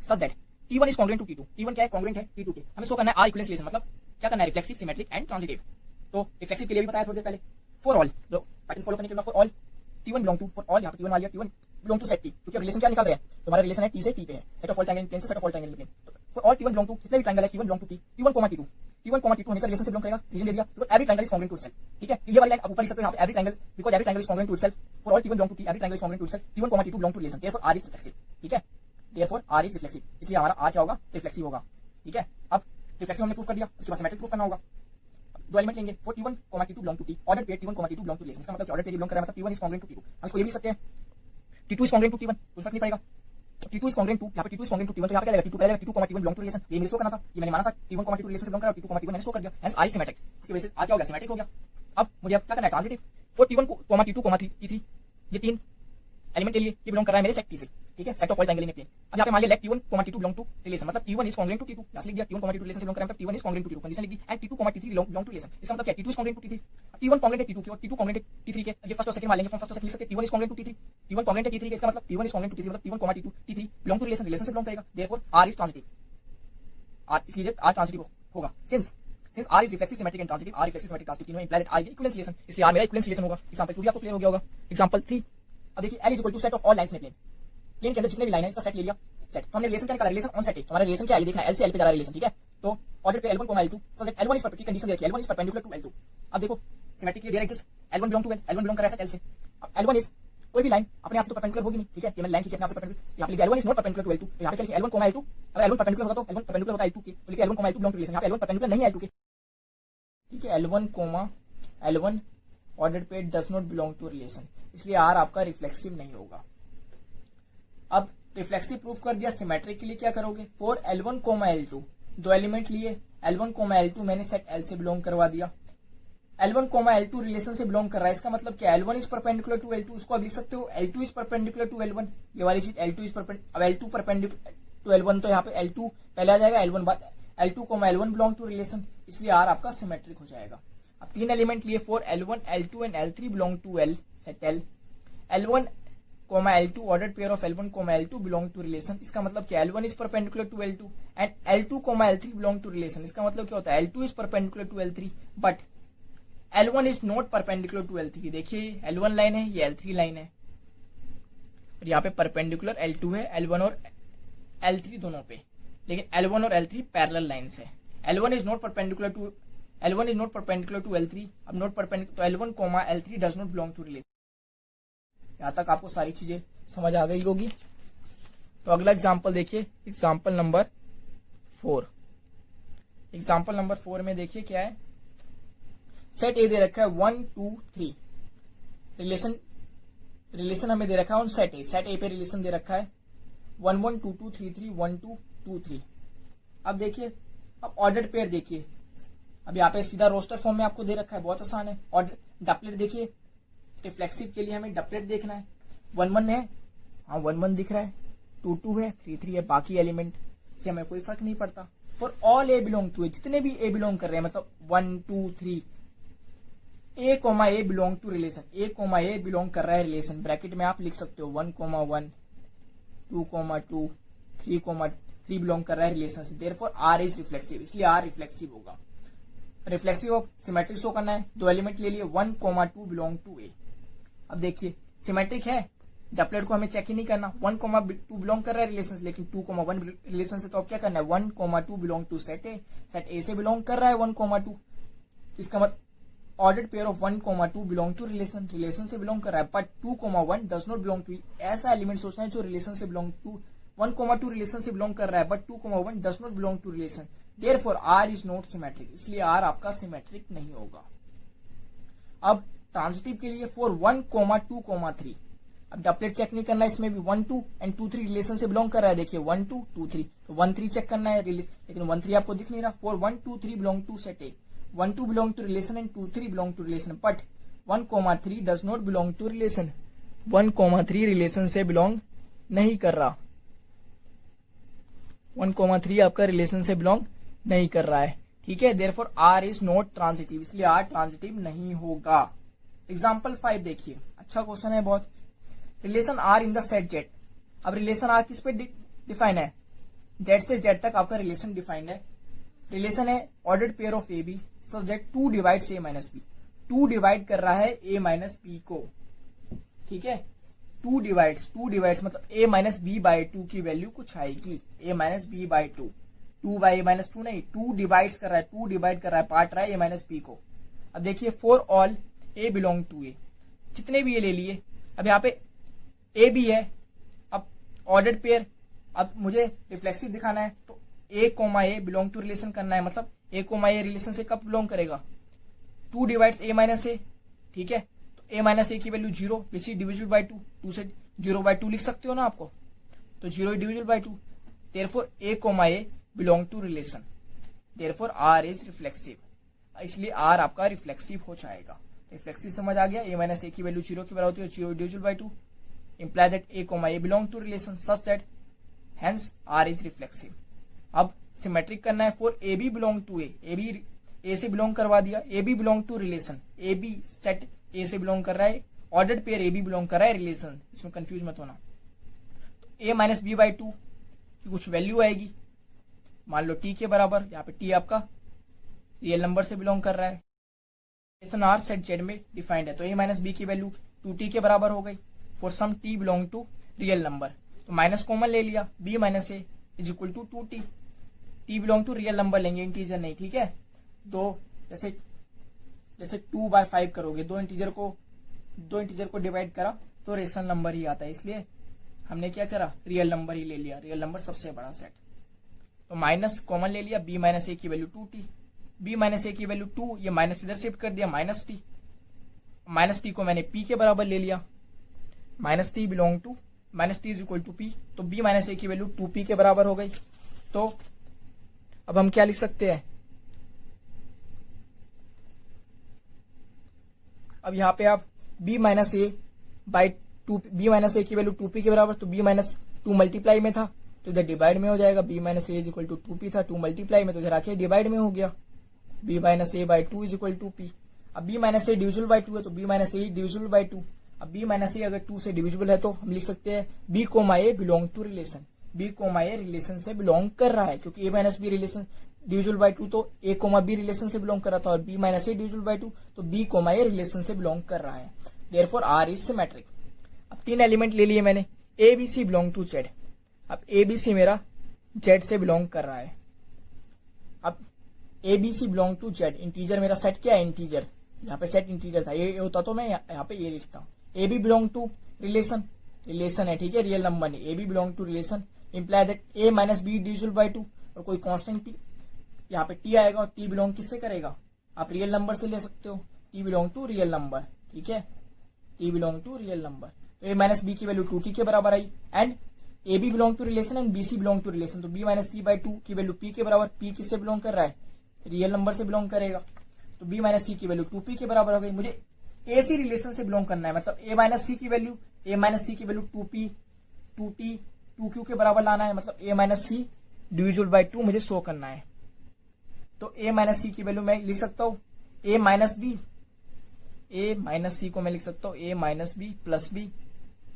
such that T1 is congruent to T2, T1 क्या है, कांग्रुएंट है T2 के, हमें शो करना है आर इक्विवेलेंस रिलेशन, मतलब क्या करना है, रिफ्लेक्सिव सिमेट्रिक एंड ट्रांजिटिव। तो रिफ्लेक्सिव के लिए भी बताया थोड़ी देर पहले, फॉर ऑल जो पैटर्न फॉलो करने के लिए, for all T1 belong to, for all यहाँ पे T1 आ गया, T1 belong to set T, क्योंकि रिलेशन क्या निकाल रहे हैं, तो हमारा रिलेशन है T से T पे है, set of all triangle in plane से set of all triangle in plane, for all T1 belong to जितने भी ट्रायंगल है T1 belong to T, T1, T2 हमेशा रिलेशन से बिलोंग करेगा, रीजन दे दिया, because every triangle is congruent to itself, ठीक है। ये वाला लाइन आप ऊपर लिख सकते हो, यहाँ पे every triangle, because every triangle is congruent to itself, for all T1 belong to T, every triangle is congruent to itself, T1, T2 belong to relation, therefore R is reflexive, ठीक है, therefore R is reflexive, इसलिए हमारा are क्या होगा, reflexive होगा, ठीक है। अब रिफ्लेक्सिव हमने प्रूफ कर दिया, उसके बाद सिमेट्रिक प्रूफ करना होगा, दो एलिमेंट लेंगे, for T1, T2 belong to T, order pair T1, T2 belong to relation, इसका मतलब ऑर्डर पेयर बिलोंग कर रहा है, मतलब T1 is congruent to T2, हम इसको ये भी लिख सकते हैं T2 is congruent to T1, कोई फर्क नहीं पड़ेगा, T2 इज कांग्रुएंट टू, यहाँ पे T2 is congruent to T1, तो यहाँ पे क्या लगेगा, T2 पहले T2, T1 belong to relation, ये मैंने शो करना था, ये मैंने माना था T1, T2 रिलेशन से बिलोंग कर रहा है, T2, T1 मैंने शो कर दिया, हेंस आर इज सिमेट्रिक, इसकी वजह से आर क्या हो गया, सिमेट्रिक हो गया। अब मुझे क्या करना है, transitive, for T1, T2, T3 ये तीन एलिमेंट के लिए ये बिलोंग कर रहा है मेरे सेट T से, ठीक है, set of all triangle in a plane. अब यहाँ पे मान लिया late T1, T2 belong to relation, मतलब T1 is congruent to T2, यहाँ से लिख दिया T1, T2 रिलेशन से बिलोंग कर रहा है, मतलब T1 is congruent to T2 condition लिख दी, and T2, T3 belong to relation, इसका मतलब क्या है T2 is congruent to T3, T1 congruent है T2 के और T2 कांग्रुएंट है T3 के, ये फर्स्ट और सेकंड मान लेंगे, फर्स्ट और सेकंड लिख सकते हैं T1 is congruent to T3, T1 congruent है T3 के, इसका मतलब T1 is congruent to T3, मतलब T1, T2 T3 belong to relation, relation से बिलोंग करेगा, therefore R is transitive, R इसलिए R ट्रांजिटिव होगा, since R is reflexive, symmetric and transitive, R reflexive, symmetric, transitive तीनों imply that R is equivalence relation, इसलिए R मेरा equivalence relation होगा। Example 2 भी आपको क्लियर हो गया होगा। एग्जांपल 3, अब देखिए L is equal to set of all lines in a plane, plane के अंदर जितने भी लाइन है इसका सेट ले लिया, सेट तो हमने रिलेशन क्या निकाला, रिलेशन ऑन सेट है, हमारा रिलेशन क्या है ये देखना, L से L पे जा रहा है रिलेशन, ठीक है, तो ऑर्डर पे L1, L2 so that L1 is perpendicular, condition देखिए L1 is perpendicular to L2। अब देखो symmetrically there exist L1 belong to L, L1 belong कर रहा है L से, अब L1 इज कोई भी लाइन अपने आप से तो परपेंडिकुलर होगी नहीं, ठीक है, ये मैंने लाइन खींची अपने आप से परपेंडिकुलर, यहाँ पे लिखा L1 is not perpendicular to L2, यहाँ पे लिखा L1, L2, अगर L1 परपेंडिकुलर होगा तो L1 परपेंडिकुलर होता है L2 के, तो लिखा L1, L2 belong to relation, यहाँ पे L1 परपेंडिकुलर नहीं है L2 के, ठीक है, L1 ऑर्डर पे does not belong to relation, इसलिए R आपका रिफ्लेक्सिव नहीं होगा। अब रिफ्लेक्सिव प्रूफ कर दिया, सिमेट्रिक के लिए क्या करोगे, फॉर L1, L2 दो एलिमेंट लिए, L1, L2 मैंने सेट L से बिलोंग करवा दिया, L1, L2 रिलेशन से बिलोंग कर रहा है, इसका मतलब क्या L1 is perpendicular to L2, उसको आप लिख सकते हो L2 is perpendicular to L1, ये वाली चीज L2 इज परपेंडिकुलर, अब L2 परपेंडिकुलर टू L1 तो यहाँ पे L2 पहले आ जाएगा, L1 बाद L2, L1 belong to relation, इसलिए R आपका सिमेट्रिक हो जाएगा। अब तीन एलिमेंट लिए, for L1, L2 and L3 belong to L set L, L1, L2 ordered pair of L1, L2 belong to relation, इसका मतलब क्या L1 is perpendicular to L2 and L2, L3 belong to relation, इसका मतलब क्या होता है L2 is perpendicular to L3 but L1 is not perpendicular to L3, देखिए L1 line है, ये L3 लाइन है, और यहाँ पे परपेंडिकुलर L2 है, L1 और L3 दोनों पे, लेकिन L1 और L3 पैरेलल लाइंस है, L1 is not perpendicular to L3, अब नॉट परपेंडिकुलर तो L1, L3 does not belong to relation. यहां तक आपको सारी चीजें समझ आ गई होगी। तो अगला एग्जांपल देखिए, एग्जांपल नंबर 4। एग्जांपल नंबर 4 में देखिए क्या है, सेट ए दे रखा है 1, 2, 3, रिलेशन हमें दे रखा है ऑन सेट ए पे रिलेशन दे रखा है 1, 1, 2, 2, 3, 3, 1, 2, 2, 3। अब देखिए, अब ऑर्डर्ड पेयर देखिए, अब यहाँ पे सीधा रोस्टर फॉर्म में आपको दे रखा है, बहुत आसान है। ऑर्डर डपलेट देखिए, रिफ्लेक्सिव के लिए हमें डपलेट देखना है, 1, 1 है, हाँ 1, 1 दिख रहा है, 2, 2 है, 3, 3 है, बाकी एलिमेंट से हमें कोई फर्क नहीं पड़ता। For all A belong to a, जितने भी ए बिलोंग कर रहे हैं, मतलब 1, 2, 3, a belong to relation, a belong कर रहा है रिलेशन, ब्रैकेट में आप लिख सकते हो 1, 1, 2, 2, 3 बिलोंग कर रहा है रिलेशन से, देयरफॉर आर इज रिफ्लेक्सिव, इसलिए आर रिफ्लेक्सिव होगा। रिफ्लेक्सिव ऑफ सिमेट्रिक शो करना है, दो एलिमेंट ले लिए 1, 2 बिलोंग टू ए। अब देखिए सिमेट्रिक है, डपलेट को हमें चेक ही नहीं करना, 1, 2 बिलोंग कर रहा है रिलेशन से, लेकिन 2, 1 रिलेशन से, तो अब क्या करना है 1, 2 बिलोंग टू सेट ए से बिलोंग कर रहा है 1, 2, इसका मतलब ordered pair of 1, 2 belong to relation से बिलोंग कर रहा है, but 2, 1 does not belong to, ऐसा एलिमेंट सोचना है जो रिलेशन से बिलोंग टू 1, 2 रिलेशन से बिलोंग कर रहा है, but 2, 1 does not belong to relation, therefore R is not symmetric, इसलिए आर आपका सिमेट्रिक नहीं होगा। अब ट्रांजिटिव के लिए फॉर 1, 2, 3, अब डपलेट चेक नहीं करना है, इसमें भी 1, 2 एंड 2, 3 रिलेशन से बिलोंग कर रहा है, देखिए 1, 2, 2, 3, तो 1, 3 चेक करना है, लेकिन 1, 3 आपको दिख नहीं रहा। For 1, 2, 3 belong to set A, 1, 2 belong to relation and 2, 3 belong to relation, but 1, 3 does not belong to relation, 1, 3 relation से बिलोंग नहीं कर रहा, 1, 3 आपका रिलेशन से बिलोंग नहीं कर रहा है, ठीक है, therefore R is not transitive, इसलिए आर ट्रांजिटिव नहीं होगा। एग्जाम्पल 5 देखिए, अच्छा क्वेश्चन है बहुत, relation are in the set Z. अब रिलेशन आर किस पे डिफाइन है, जेड से जेड तक आपका रिलेशन डिफाइंड है, रिलेशन है ordered pair of A B such that 2 divides A minus B, 2 divide कर रहा है ए माइनस बी को, ठीक है, 2 डिवाइड्स मतलब a माइनस बी बाई 2 की वैल्यू कुछ आएगी, a minus B by 2 by a minus 2 नहीं, 2 डिवाइड कर रहा है, पार्ट रहा है a माइनस बी को। अब देखिए for all a belong to a, जितने भी ये ले लिए, अब यहाँ पे a भी है, अब ऑर्डर्ड पेयर, अब मुझे रिफ्लेक्सिव दिखाना है तो a, बिलोंग टू रिलेशन करना है, मतलब a, रिलेशन से कब बिलोंग करेगा, 2 डिवाइड्स a माइनस ए, ठीक है, a माइनस ए की value 0, which is divisible by 2, 2 से 0/2 लिख सकते हो ना आपको, तो 0 divisible by 2, therefore a, belong to relation, therefore R is reflexive, इसलिए आर आपका रिफ्लेक्सिव हो जाएगा। रिफ्लेक्सिव समझ आ गया, a माइनस ए की वैल्यू 0 की बराबर होती है, 0 divisible by 2, imply that a comma a belong to relation such that hence R is reflexive. अब सिमेट्रिक करना है for A B belong to A B a से बिलोंग करवा दिया, a B belong to relation, A B set ए से belong कर रहा है, ordered pair A B belong कर रहा है रिलेशन, इसमें कंफ्यूज मत होना। तो ए माइनस बी बाई टू की कुछ वैल्यू आएगी, मान लो टी के बराबर, यहाँ पे टी आपका रियल नंबर से बिलोंग कर रहा है, रिलेशन आर सेट जेड में डिफाइंड है, तो ए माइनस बी की वैल्यू 2t के बराबर हो गई for some T belong to real number. तो माइनस कॉमन ले लिया, B minus A is equal to 2t, T belong to real number लेंगे, इंटीजर नहीं, ठीक है। दो जैसे 2/5 करोगे, दो इंटीजर को डिवाइड करा तो रेशनल नंबर ही आता है, इसलिए हमने क्या करा, रियल नंबर ही ले लिया, रियल नंबर सबसे बड़ा सेट। तो माइनस कॉमन ले लिया, बी माइनस ए की वैल्यू 2t, बी माइनस ए की वैल्यू 2, ये माइनस इधर शिफ्ट कर दिया, माइनस टी को मैंने पी के बराबर ले लिया, minus T is equal to P, तो बी माइनस ए की वैल्यू 2p के बराबर हो गई। तो अब हम क्या लिख सकते हैं, अब यहाँ पे आप b minus A by 2, b minus ए की वैल्यू 2p के बराबर, तो b माइनस 2 मल्टीप्लाई में था तो इधर डिवाइड में हो जाएगा, b minus A is equal to 2p था, 2 मल्टीप्लाई में तो इधर आके डिवाइड में हो गया, b minus A by 2 is equal to p। अब b minus A divisible by 2 है तो b minus A divisible by 2, अब b माइनस ए अगर 2 से डिविजिबल है तो हम लिख सकते हैं b comma A belong to relation, b comma A relation से बिलोंग कर रहा है, क्योंकि a minus B relation divisible by 2 तो a कोमा बी रिलेशन से बिलोंग कर रहा था, और b minus A divisible by 2 तो b कोमा ए रिलेशन से बिलोंग कर रहा है, देयरफॉर R इज सिमेट्रिक। अब 3 एलिमेंट ले लिए मैंने, A B C belong to Z, अब ए बी सी मेरा जेड से बिलोंग कर रहा है, अब A B C belong to Z, integer मेरा सेट क्या है, इंटीजर, यहाँ पे सेट इंटीजर था, ये होता तो मैं यहाँ पे ये लिखता हूँ, A B belong to relation है, ठीक है, रियल नंबर नहीं, A B belong to relation imply that A minus B divisible by 2, और कोई कांस्टेंट टी, यहाँ पे टी आएगा, और टी बिलोंग किससे करेगा, आप रियल नंबर से ले सकते हो, t belong to real number, ठीक है, t belong to real number. तो ए माइनस बी की वैल्यू 2t के बराबर I, and a B belong to relation and B C belong to relation, तो बी माइनस सी बाई 2 की value p के बराबर, p किससे बिलोंग कर रहा है, रियल नंबर से बिलोंग करेगा, तो b माइनस सी की वैल्यू 2p के बराबर हो गई। मुझे ए सी रिलेशन से बिलोंग करना है, मतलब a माइनस सी की वैल्यू 2p 2t 2q के बराबर लाना है, मतलब a minus C divisible by 2 मुझे शो करना है। तो a माइनस सी की वैल्यू मैं लिख सकता हूँ a माइनस सी को मैं लिख सकता हूँ a minus b plus b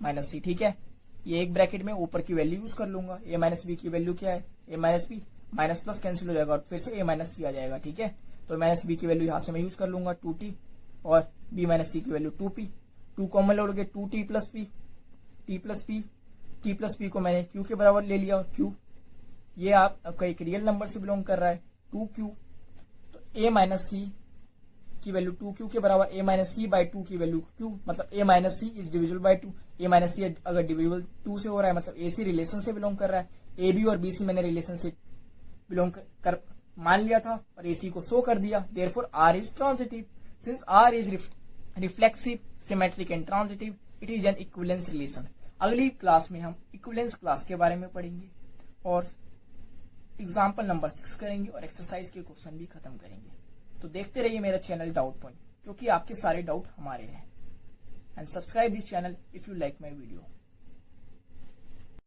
minus c, ठीक है, ये एक ब्रैकेट में ऊपर की वैल्यू यूज कर लूंगा, a माइनस बी की वैल्यू क्या है, a minus B, minus plus cancel हो जाएगा और फिर से a माइनस सी आ जाएगा, ठीक है। तो माइनस बी की वैल्यू यहाँ से मैं यूज कर लूंगा 2t, और b माइनस सी की वैल्यू 2p, 2 कॉमन लोगे 2t plus p, t plus p को मैंने q के बराबर ले लिया, और q ये आपका एक रियल नंबर से बिलोंग कर रहा है, 2q, तो a माइनस सी की वैल्यू 2q के बराबर, a माइनस सी बाई 2 की वैल्यू q, मतलब a minus c is divisible by 2, a minus c अगर डिविजिबल 2 से हो रहा है मतलब a सी रिलेशन से बिलोंग कर रहा है, a b और b सी मैंने रिलेशन से बिलोंग कर मान लिया था और a सी को शो कर दिया, therefore R is transitive, since R is reflexive, symmetric and transitive, it is an equivalence relation. अगली क्लास में हम इक्विवेलेंस क्लास के बारे में पढ़ेंगे और एग्जाम्पल नंबर 6 करेंगे और एक्सरसाइज के क्वेश्चन भी खत्म करेंगे। तो देखते रहिए मेरा चैनल डाउट पॉइंट, क्योंकि आपके सारे डाउट हमारे हैं, and subscribe this channel if you like my video.